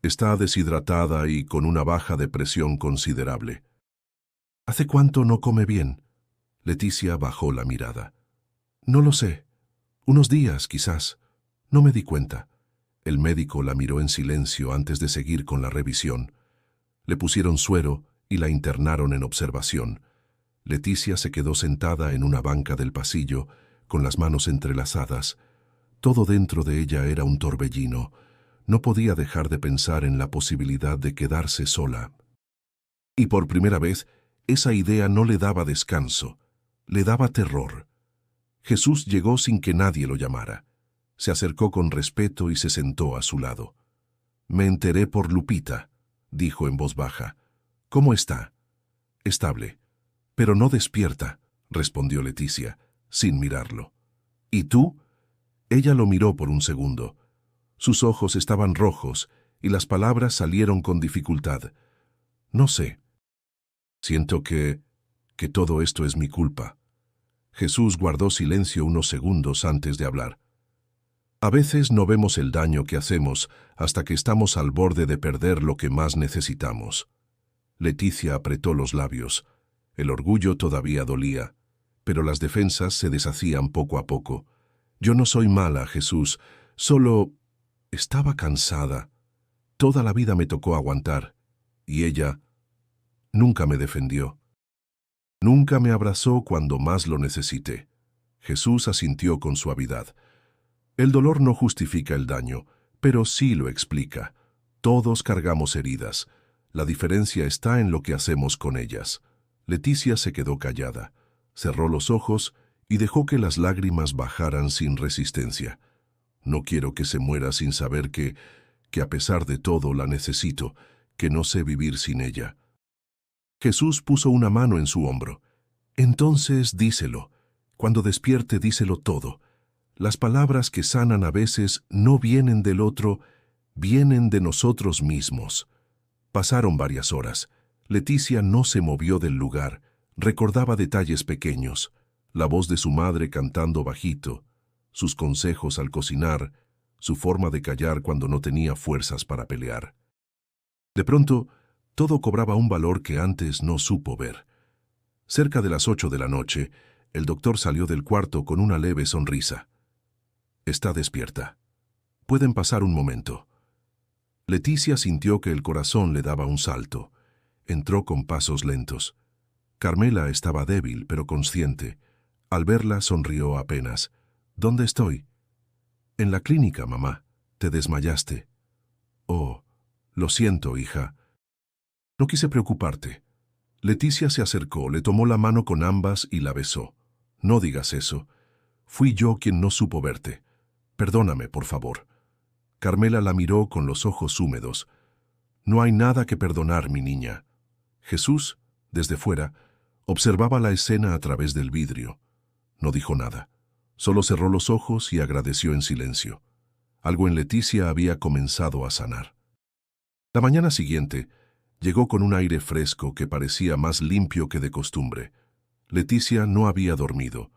Está deshidratada y con una baja de presión considerable. ¿Hace cuánto no come bien? Leticia bajó la mirada. No lo sé. Unos días, quizás. No me di cuenta. El médico la miró en silencio antes de seguir con la revisión. Le pusieron suero y la internaron en observación. Leticia se quedó sentada en una banca del pasillo, con las manos entrelazadas. Todo dentro de ella era un torbellino. No podía dejar de pensar en la posibilidad de quedarse sola. Y por primera vez, esa idea no le daba descanso, le daba terror. Jesús llegó sin que nadie lo llamara. Se acercó con respeto y se sentó a su lado. «Me enteré por Lupita», dijo en voz baja. «¿Cómo está?» «Estable, pero no despierta», respondió Leticia, sin mirarlo. «¿Y tú?» Ella lo miró por un segundo. Sus ojos estaban rojos y las palabras salieron con dificultad. «No sé. Siento que todo esto es mi culpa». Jesús guardó silencio unos segundos antes de hablar. A veces no vemos el daño que hacemos hasta que estamos al borde de perder lo que más necesitamos. Leticia apretó los labios. El orgullo todavía dolía, pero las defensas se deshacían poco a poco. Yo no soy mala, Jesús, solo estaba cansada. Toda la vida me tocó aguantar, y ella nunca me defendió. Nunca me abrazó cuando más lo necesité. Jesús asintió con suavidad. El dolor no justifica el daño, pero sí lo explica. Todos cargamos heridas. La diferencia está en lo que hacemos con ellas. Leticia se quedó callada, cerró los ojos y dejó que las lágrimas bajaran sin resistencia. No quiero que se muera sin saber que a pesar de todo la necesito, que no sé vivir sin ella. Jesús puso una mano en su hombro. Entonces díselo. Cuando despierte, díselo todo. Las palabras que sanan a veces no vienen del otro, vienen de nosotros mismos. Pasaron varias horas. Leticia no se movió del lugar. Recordaba detalles pequeños. La voz de su madre cantando bajito, sus consejos al cocinar, su forma de callar cuando no tenía fuerzas para pelear. De pronto, todo cobraba un valor que antes no supo ver. Cerca de las 8 de la noche, el doctor salió del cuarto con una leve sonrisa. «Está despierta. Pueden pasar un momento». Leticia sintió que el corazón le daba un salto. Entró con pasos lentos. Carmela estaba débil, pero consciente. Al verla, sonrió apenas. «¿Dónde estoy?» «En la clínica, mamá. Te desmayaste». «Oh, lo siento, hija». «No quise preocuparte». Leticia se acercó, le tomó la mano con ambas y la besó. «No digas eso. Fui yo quien no supo verte. Perdóname, por favor». Carmela la miró con los ojos húmedos. «No hay nada que perdonar, mi niña». Jesús, desde fuera, observaba la escena a través del vidrio. No dijo nada. Solo cerró los ojos y agradeció en silencio. Algo en Leticia había comenzado a sanar. La mañana siguiente, llegó con un aire fresco que parecía más limpio que de costumbre. Leticia no había dormido.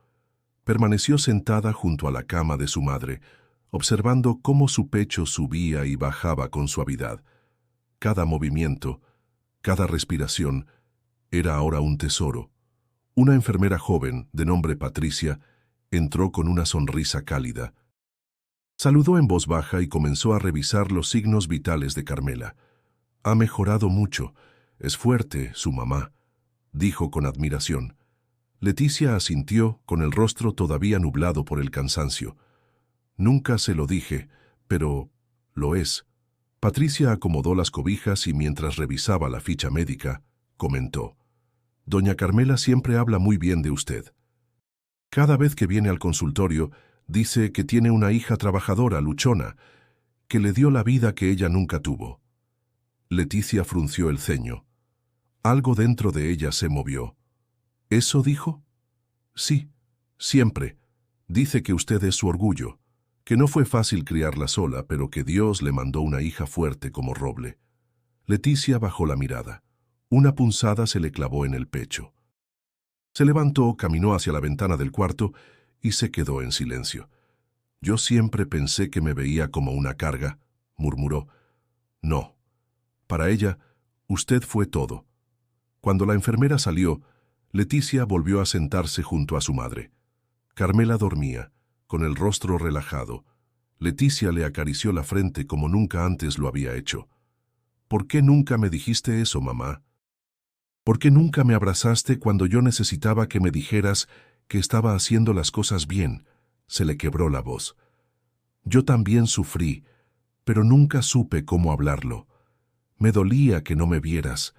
Permaneció sentada junto a la cama de su madre, observando cómo su pecho subía y bajaba con suavidad. Cada movimiento, cada respiración, era ahora un tesoro. Una enfermera joven, de nombre Patricia, entró con una sonrisa cálida. Saludó en voz baja y comenzó a revisar los signos vitales de Carmela. «Ha mejorado mucho. Es fuerte, su mamá», dijo con admiración. Leticia asintió, con el rostro todavía nublado por el cansancio. «Nunca se lo dije, pero lo es». Patricia acomodó las cobijas y mientras revisaba la ficha médica, comentó: «Doña Carmela siempre habla muy bien de usted. Cada vez que viene al consultorio, dice que tiene una hija trabajadora, luchona, que le dio la vida que ella nunca tuvo». Leticia frunció el ceño. Algo dentro de ella se movió. «¿Eso dijo?» «Sí, siempre. Dice que usted es su orgullo, que no fue fácil criarla sola, pero que Dios le mandó una hija fuerte como roble». Leticia bajó la mirada. Una punzada se le clavó en el pecho. Se levantó, caminó hacia la ventana del cuarto y se quedó en silencio. «Yo siempre pensé que me veía como una carga», murmuró. «No. Para ella, usted fue todo». Cuando la enfermera salió, Leticia volvió a sentarse junto a su madre. Carmela dormía, con el rostro relajado. Leticia le acarició la frente como nunca antes lo había hecho. «¿Por qué nunca me dijiste eso, mamá? ¿Por qué nunca me abrazaste cuando yo necesitaba que me dijeras que estaba haciendo las cosas bien?», se le quebró la voz. «Yo también sufrí, pero nunca supe cómo hablarlo. Me dolía que no me vieras,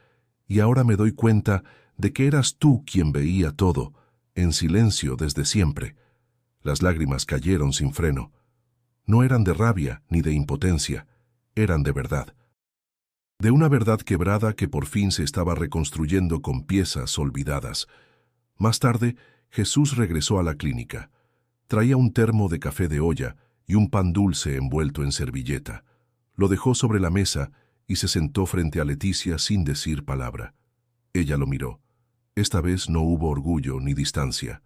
y ahora me doy cuenta de que eras tú quien veía todo, en silencio desde siempre». Las lágrimas cayeron sin freno. No eran de rabia ni de impotencia, eran de verdad. De una verdad quebrada que por fin se estaba reconstruyendo con piezas olvidadas. Más tarde, Jesús regresó a la clínica. Traía un termo de café de olla y un pan dulce envuelto en servilleta. Lo dejó sobre la mesa y se sentó frente a Leticia sin decir palabra. Ella lo miró. Esta vez no hubo orgullo ni distancia.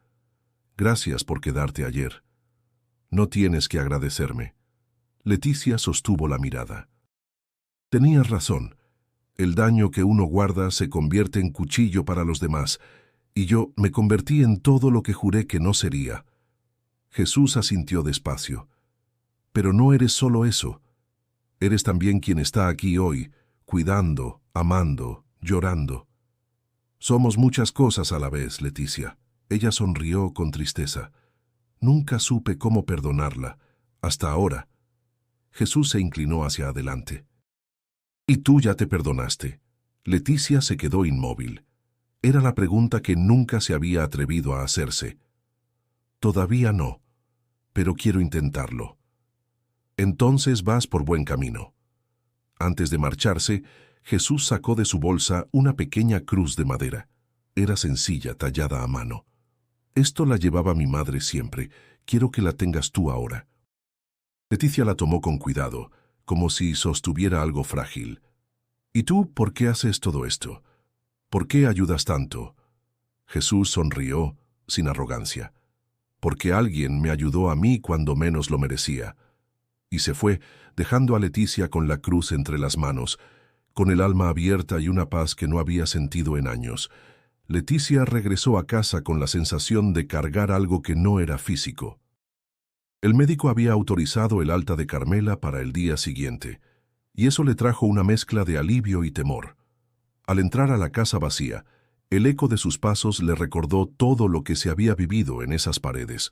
«Gracias por quedarte ayer». «No tienes que agradecerme». Leticia sostuvo la mirada. «Tenías razón. El daño que uno guarda se convierte en cuchillo para los demás, y yo me convertí en todo lo que juré que no sería». Jesús asintió despacio. «Pero no eres solo eso. Eres también quien está aquí hoy, cuidando, amando, llorando. Somos muchas cosas a la vez, Leticia». Ella sonrió con tristeza. «Nunca supe cómo perdonarla, hasta ahora». Jesús se inclinó hacia adelante. «¿Y tú ya te perdonaste?». Leticia se quedó inmóvil. Era la pregunta que nunca se había atrevido a hacerse. «Todavía no, pero quiero intentarlo». «Entonces vas por buen camino». Antes de marcharse, Jesús sacó de su bolsa una pequeña cruz de madera. Era sencilla, tallada a mano. «Esto la llevaba mi madre siempre. Quiero que la tengas tú ahora». Leticia la tomó con cuidado, como si sostuviera algo frágil. «¿Y tú por qué haces todo esto? ¿Por qué ayudas tanto?». Jesús sonrió, sin arrogancia. «Porque alguien me ayudó a mí cuando menos lo merecía». Y se fue, dejando a Leticia con la cruz entre las manos, con el alma abierta y una paz que no había sentido en años. Leticia regresó a casa con la sensación de cargar algo que no era físico. El médico había autorizado el alta de Carmela para el día siguiente, y eso le trajo una mezcla de alivio y temor. Al entrar a la casa vacía, el eco de sus pasos le recordó todo lo que se había vivido en esas paredes.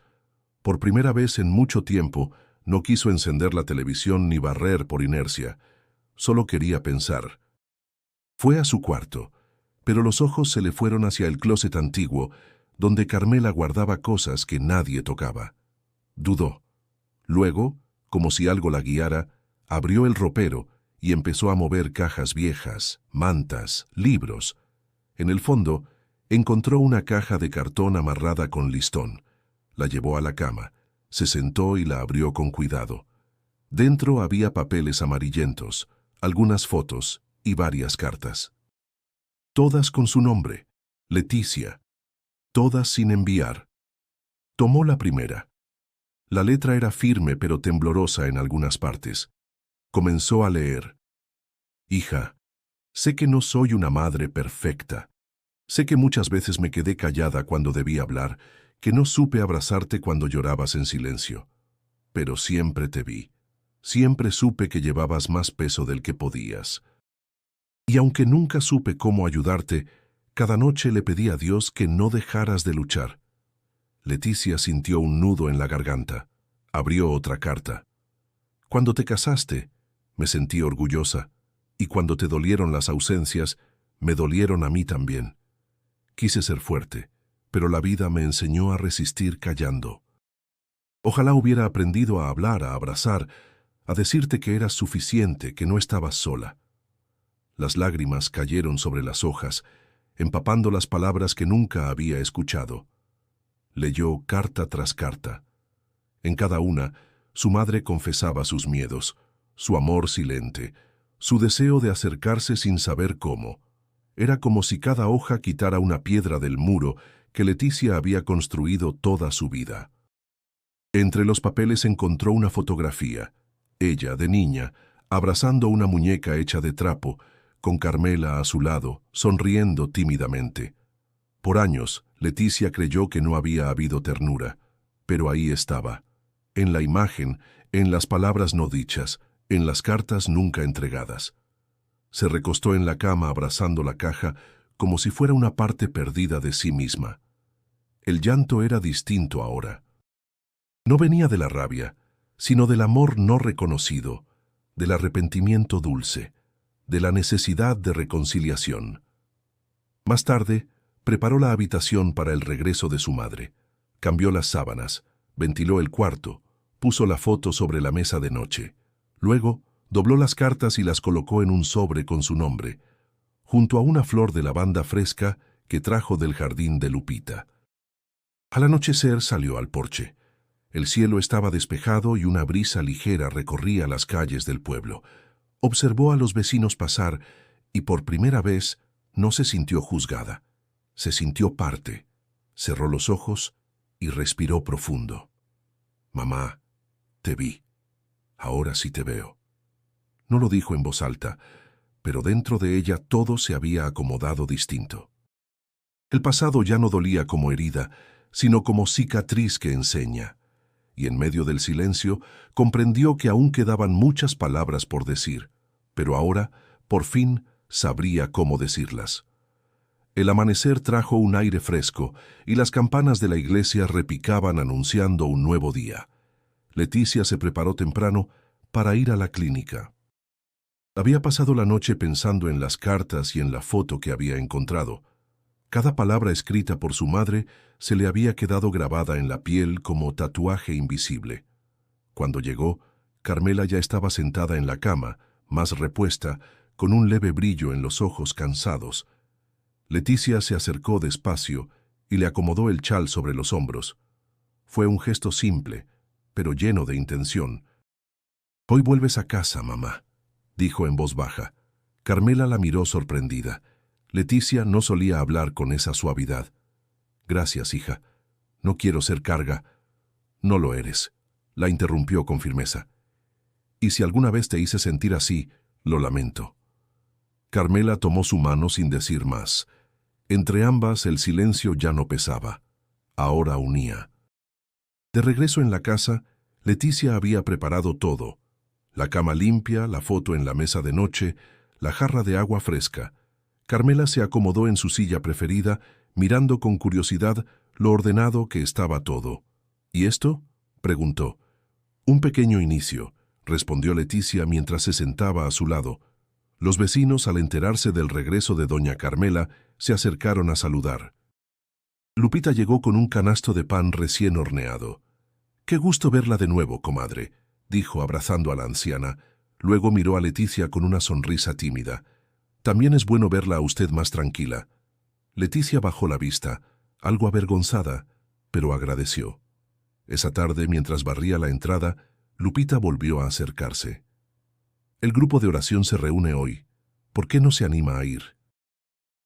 Por primera vez en mucho tiempo, no quiso encender la televisión ni barrer por inercia. Solo quería pensar. Fue a su cuarto, pero los ojos se le fueron hacia el closet antiguo, donde Carmela guardaba cosas que nadie tocaba. Dudó. Luego, como si algo la guiara, abrió el ropero y empezó a mover cajas viejas, mantas, libros. En el fondo, encontró una caja de cartón amarrada con listón. La llevó a la cama, se sentó y la abrió con cuidado. Dentro había papeles amarillentos, algunas fotos y varias cartas. Todas con su nombre, Leticia. Todas sin enviar. Tomó la primera. La letra era firme pero temblorosa en algunas partes. Comenzó a leer. «Hija, sé que no soy una madre perfecta. Sé que muchas veces me quedé callada cuando debí hablar, que no supe abrazarte cuando llorabas en silencio. Pero siempre te vi. Siempre supe que llevabas más peso del que podías. Y aunque nunca supe cómo ayudarte, cada noche le pedí a Dios que no dejaras de luchar». Leticia sintió un nudo en la garganta. Abrió otra carta. «Cuando te casaste, me sentí orgullosa, y cuando te dolieron las ausencias, me dolieron a mí también. Quise ser fuerte, pero la vida me enseñó a resistir callando. Ojalá hubiera aprendido a hablar, a abrazar, a decirte que eras suficiente, que no estabas sola». Las lágrimas cayeron sobre las hojas, empapando las palabras que nunca había escuchado. Leyó carta tras carta. En cada una, su madre confesaba sus miedos, su amor silente, su deseo de acercarse sin saber cómo. Era como si cada hoja quitara una piedra del muro que Leticia había construido toda su vida. Entre los papeles encontró una fotografía, ella, de niña, abrazando una muñeca hecha de trapo, con Carmela a su lado, sonriendo tímidamente. Por años, Leticia creyó que no había habido ternura, pero ahí estaba, en la imagen, en las palabras no dichas, en las cartas nunca entregadas. Se recostó en la cama abrazando la caja como si fuera una parte perdida de sí misma. El llanto era distinto ahora. No venía de la rabia, sino del amor no reconocido, del arrepentimiento dulce, de la necesidad de reconciliación. Más tarde, preparó la habitación para el regreso de su madre. Cambió las sábanas, ventiló el cuarto, puso la foto sobre la mesa de noche. Luego, dobló las cartas y las colocó en un sobre con su nombre, junto a una flor de lavanda fresca que trajo del jardín de Lupita. Al anochecer salió al porche. El cielo estaba despejado y una brisa ligera recorría las calles del pueblo. Observó a los vecinos pasar y por primera vez no se sintió juzgada. Se sintió parte. Cerró los ojos y respiró profundo. «Mamá, te vi. Ahora sí te veo». No lo dijo en voz alta, pero dentro de ella todo se había acomodado distinto. El pasado ya no dolía como herida, sino como cicatriz que enseña. Y en medio del silencio comprendió que aún quedaban muchas palabras por decir, pero ahora, por fin, sabría cómo decirlas. El amanecer trajo un aire fresco y las campanas de la iglesia repicaban anunciando un nuevo día. Leticia se preparó temprano para ir a la clínica. Había pasado la noche pensando en las cartas y en la foto que había encontrado. Cada palabra escrita por su madre se le había quedado grabada en la piel como tatuaje invisible. Cuando llegó, Carmela ya estaba sentada en la cama, más repuesta, con un leve brillo en los ojos cansados. Leticia se acercó despacio y le acomodó el chal sobre los hombros. Fue un gesto simple, pero lleno de intención. «Hoy vuelves a casa, mamá», dijo en voz baja. Carmela la miró sorprendida. Leticia no solía hablar con esa suavidad. «Gracias, hija. No quiero ser carga». «No lo eres», la interrumpió con firmeza. «Y si alguna vez te hice sentir así, lo lamento». Carmela tomó su mano sin decir más. Entre ambas el silencio ya no pesaba. Ahora unía. De regreso en la casa, Leticia había preparado todo. La cama limpia, la foto en la mesa de noche, la jarra de agua fresca. Carmela se acomodó en su silla preferida, mirando con curiosidad lo ordenado que estaba todo. «¿Y esto?», preguntó. «Un pequeño inicio», respondió Leticia mientras se sentaba a su lado. Los vecinos, al enterarse del regreso de doña Carmela, se acercaron a saludar. Lupita llegó con un canasto de pan recién horneado. «Qué gusto verla de nuevo, comadre», dijo abrazando a la anciana. Luego miró a Leticia con una sonrisa tímida. «También es bueno verla a usted más tranquila». Leticia bajó la vista, algo avergonzada, pero agradeció. Esa tarde, mientras barría la entrada, Lupita volvió a acercarse. «El grupo de oración se reúne hoy. ¿Por qué no se anima a ir?»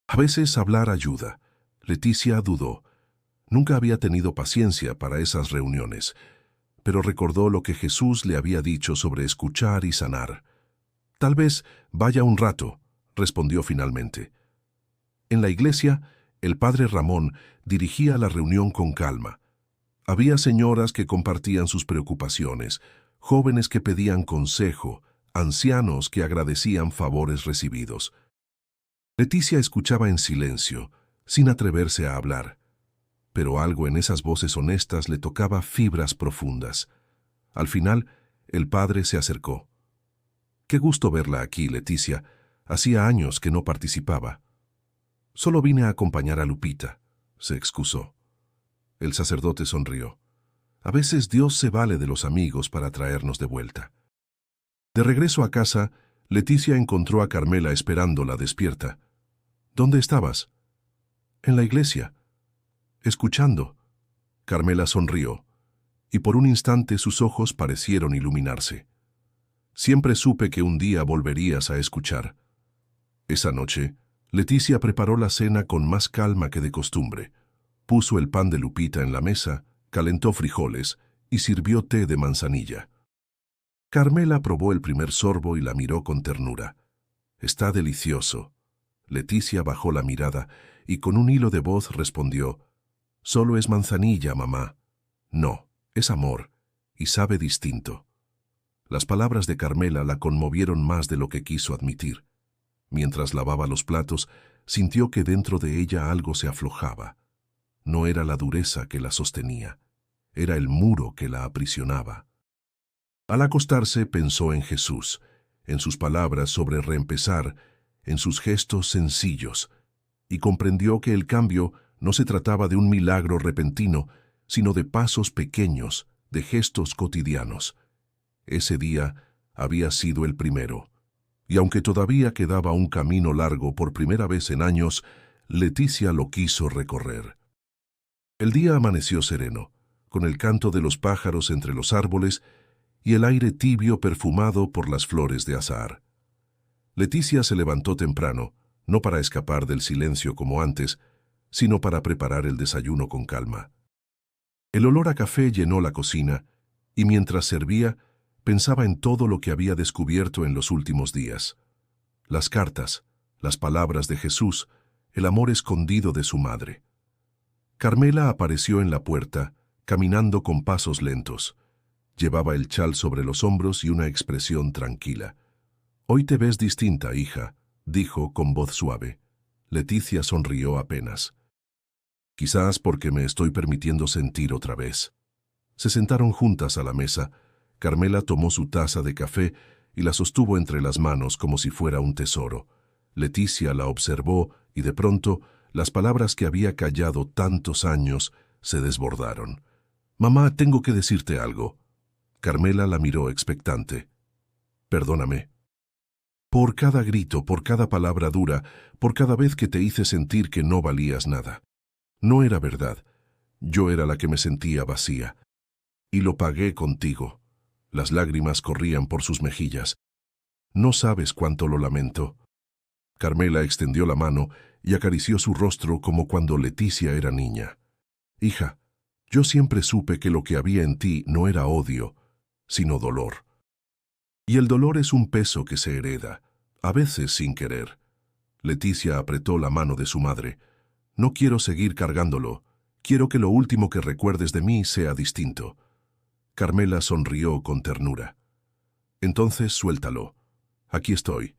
A veces hablar ayuda. Leticia dudó. Nunca había tenido paciencia para esas reuniones, pero recordó lo que Jesús le había dicho sobre escuchar y sanar. «Tal vez vaya un rato», respondió finalmente. En la iglesia, el padre Ramón dirigía la reunión con calma. Había señoras que compartían sus preocupaciones, jóvenes que pedían consejo, ancianos que agradecían favores recibidos. Leticia escuchaba en silencio, sin atreverse a hablar, pero algo en esas voces honestas le tocaba fibras profundas. Al final, el padre se acercó. «Qué gusto verla aquí, Leticia. Hacía años que no participaba». «Solo vine a acompañar a Lupita», se excusó. El sacerdote sonrió. «A veces Dios se vale de los amigos para traernos de vuelta». De regreso a casa, Leticia encontró a Carmela esperándola despierta. «¿Dónde estabas?» «En la iglesia». «Escuchando». Carmela sonrió, y por un instante sus ojos parecieron iluminarse. Siempre supe que un día volverías a escuchar. Esa noche, Leticia preparó la cena con más calma que de costumbre. Puso el pan de Lupita en la mesa, calentó frijoles y sirvió té de manzanilla. Carmela probó el primer sorbo y la miró con ternura. «Está delicioso». Leticia bajó la mirada y con un hilo de voz respondió: «Solo es manzanilla, mamá». «No, es amor, y sabe distinto». Las palabras de Carmela la conmovieron más de lo que quiso admitir. Mientras lavaba los platos, sintió que dentro de ella algo se aflojaba. No era la dureza que la sostenía, era el muro que la aprisionaba. Al acostarse pensó en Jesús, en sus palabras sobre reempezar, en sus gestos sencillos, y comprendió que el cambio no se trataba de un milagro repentino, sino de pasos pequeños, de gestos cotidianos. Ese día había sido el primero, y aunque todavía quedaba un camino largo por primera vez en años, Leticia lo quiso recorrer. El día amaneció sereno, con el canto de los pájaros entre los árboles y el aire tibio perfumado por las flores de azahar. Leticia se levantó temprano, no para escapar del silencio como antes, sino para preparar el desayuno con calma. El olor a café llenó la cocina, y mientras servía, pensaba en todo lo que había descubierto en los últimos días. Las cartas, las palabras de Jesús, el amor escondido de su madre. Carmela apareció en la puerta, caminando con pasos lentos. Llevaba el chal sobre los hombros y una expresión tranquila. «Hoy te ves distinta, hija», dijo con voz suave. Leticia sonrió apenas. «Quizás porque me estoy permitiendo sentir otra vez». Se sentaron juntas a la mesa. Carmela tomó su taza de café y la sostuvo entre las manos como si fuera un tesoro. Leticia la observó y de pronto las palabras que había callado tantos años se desbordaron. «Mamá, tengo que decirte algo». Carmela la miró expectante. «Perdóname. Por cada grito, por cada palabra dura, por cada vez que te hice sentir que no valías nada. No era verdad. Yo era la que me sentía vacía. Y lo pagué contigo». Las lágrimas corrían por sus mejillas. «No sabes cuánto lo lamento». Carmela extendió la mano y acarició su rostro como cuando Leticia era niña. «Hija, yo siempre supe que lo que había en ti no era odio, sino dolor. Y el dolor es un peso que se hereda, a veces sin querer». Leticia apretó la mano de su madre. «No quiero seguir cargándolo. Quiero que lo último que recuerdes de mí sea distinto». Carmela sonrió con ternura. «Entonces suéltalo. Aquí estoy,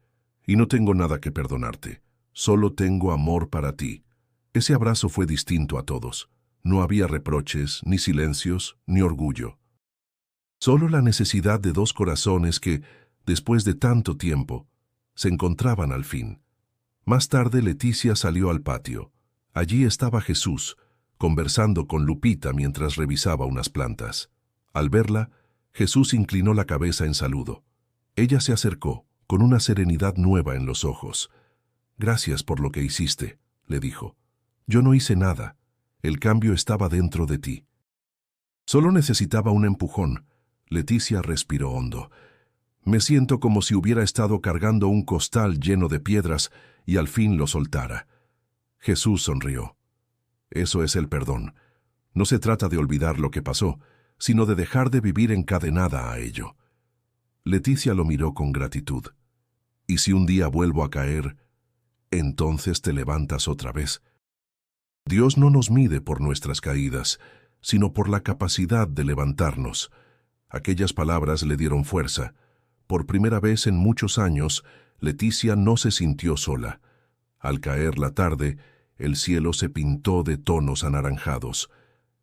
y no tengo nada que perdonarte. Solo tengo amor para ti». Ese abrazo fue distinto a todos. No había reproches, ni silencios, ni orgullo. Solo la necesidad de dos corazones que, después de tanto tiempo, se encontraban al fin. Más tarde Leticia salió al patio. Allí estaba Jesús, conversando con Lupita mientras revisaba unas plantas. Al verla, Jesús inclinó la cabeza en saludo. Ella se acercó, con una serenidad nueva en los ojos. «Gracias por lo que hiciste», le dijo. «Yo no hice nada. El cambio estaba dentro de ti». Solo necesitaba un empujón. Leticia respiró hondo. «Me siento como si hubiera estado cargando un costal lleno de piedras y al fin lo soltara». Jesús sonrió. «Eso es el perdón. No se trata de olvidar lo que pasó, sino de dejar de vivir encadenada a ello». Leticia lo miró con gratitud. «¿Y si un día vuelvo a caer, entonces te levantas otra vez?» Dios no nos mide por nuestras caídas, sino por la capacidad de levantarnos. Aquellas palabras le dieron fuerza. Por primera vez en muchos años, Leticia no se sintió sola. Al caer la tarde, el cielo se pintó de tonos anaranjados.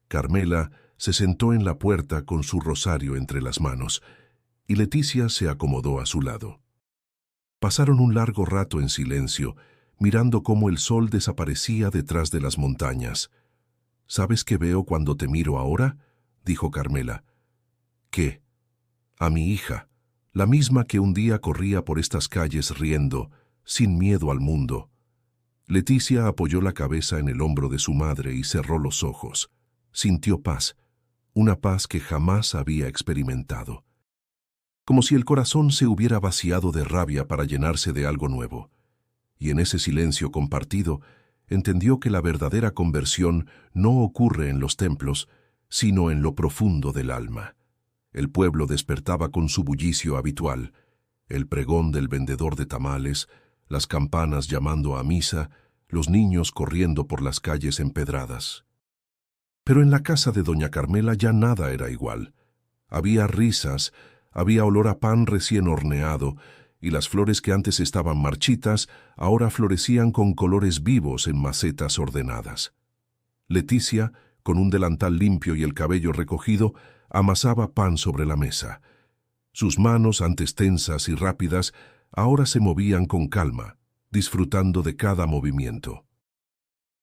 Carmela se sentó en la puerta con su rosario entre las manos, y Leticia se acomodó a su lado. Pasaron un largo rato en silencio, mirando cómo el sol desaparecía detrás de las montañas. «¿Sabes qué veo cuando te miro ahora?», dijo Carmela. «¿Qué?». «A mi hija, la misma que un día corría por estas calles riendo, sin miedo al mundo». Leticia apoyó la cabeza en el hombro de su madre y cerró los ojos. Sintió paz, una paz que jamás había experimentado. como si el corazón se hubiera vaciado de rabia para llenarse de algo nuevo. Y en ese silencio compartido, entendió que la verdadera conversión no ocurre en los templos, sino en lo profundo del alma. El pueblo despertaba con su bullicio habitual, el pregón del vendedor de tamales, las campanas llamando a misa, los niños corriendo por las calles empedradas. Pero en la casa de doña Carmela ya nada era igual. Había risas, había olor a pan recién horneado, y las flores que antes estaban marchitas ahora florecían con colores vivos en macetas ordenadas. Leticia, con un delantal limpio y el cabello recogido, amasaba pan sobre la mesa. Sus manos, antes tensas y rápidas, ahora se movían con calma, disfrutando de cada movimiento.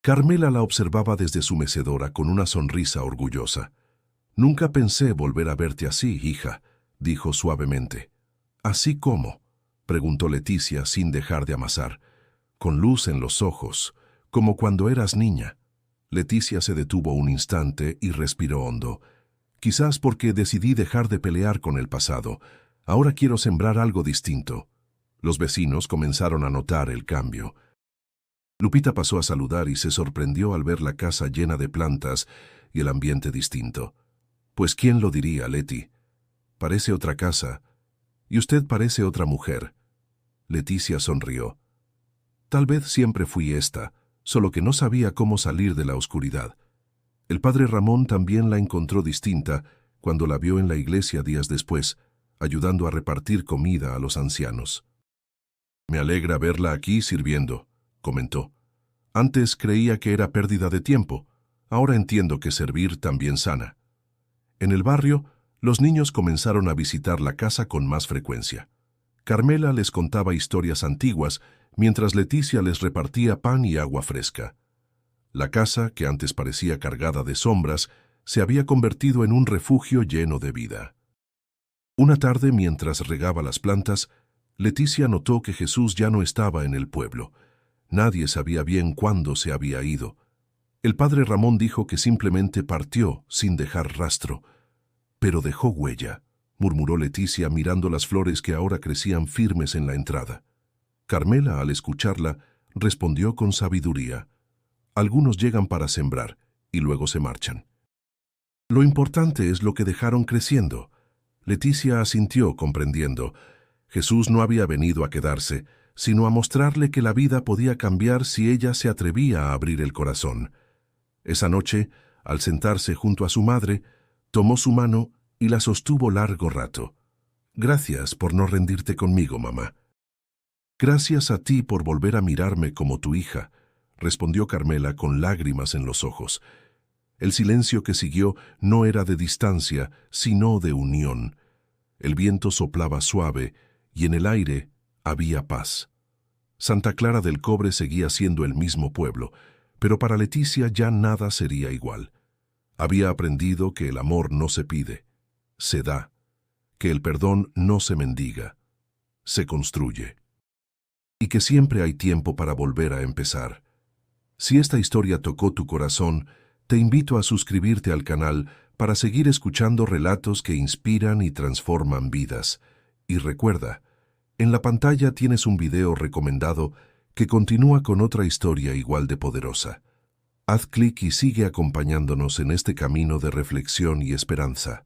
Carmela la observaba desde su mecedora con una sonrisa orgullosa. «Nunca pensé volver a verte así, hija», dijo suavemente. «¿Así cómo?», preguntó Leticia sin dejar de amasar. «Con luz en los ojos, como cuando eras niña». Leticia se detuvo un instante y respiró hondo. «Quizás porque decidí dejar de pelear con el pasado. Ahora quiero sembrar algo distinto». Los vecinos comenzaron a notar el cambio. Lupita pasó a saludar y se sorprendió al ver la casa llena de plantas y el ambiente distinto. «Pues quién lo diría, Leti. Parece otra casa. Y usted parece otra mujer». Leticia sonrió. «Tal vez siempre fui esta, solo que no sabía cómo salir de la oscuridad. El padre Ramón también la encontró distinta cuando la vio en la iglesia días después, ayudando a repartir comida a los ancianos». «Me alegra verla aquí sirviendo», comentó. «Antes creía que era pérdida de tiempo. Ahora entiendo que servir también sana». En el barrio, los niños comenzaron a visitar la casa con más frecuencia. Carmela les contaba historias antiguas, mientras Leticia les repartía pan y agua fresca. La casa, que antes parecía cargada de sombras, se había convertido en un refugio lleno de vida. Una tarde, mientras regaba las plantas, Leticia notó que Jesús ya no estaba en el pueblo. Nadie sabía bien cuándo se había ido. El padre Ramón dijo que simplemente partió sin dejar rastro. «Pero dejó huella», murmuró Leticia mirando las flores que ahora crecían firmes en la entrada. Carmela, al escucharla, respondió con sabiduría. «Algunos llegan para sembrar y luego se marchan. Lo importante es lo que dejaron creciendo». Leticia asintió comprendiendo. Jesús no había venido a quedarse, sino a mostrarle que la vida podía cambiar si ella se atrevía a abrir el corazón. Esa noche, al sentarse junto a su madre, tomó su mano y la sostuvo largo rato. «Gracias por no rendirte conmigo, mamá». «Gracias a ti por volver a mirarme como tu hija», respondió Carmela con lágrimas en los ojos. El silencio que siguió no era de distancia, sino de unión. El viento soplaba suave y en el aire había paz. Santa Clara del Cobre seguía siendo el mismo pueblo, pero para Leticia ya nada sería igual. Había aprendido que el amor no se pide, se da, que el perdón no se mendiga, se construye. Y que siempre hay tiempo para volver a empezar. Si esta historia tocó tu corazón, te invito a suscribirte al canal para seguir escuchando relatos que inspiran y transforman vidas. Y recuerda, en la pantalla tienes un video recomendado que continúa con otra historia igual de poderosa. Haz clic y sigue acompañándonos en este camino de reflexión y esperanza.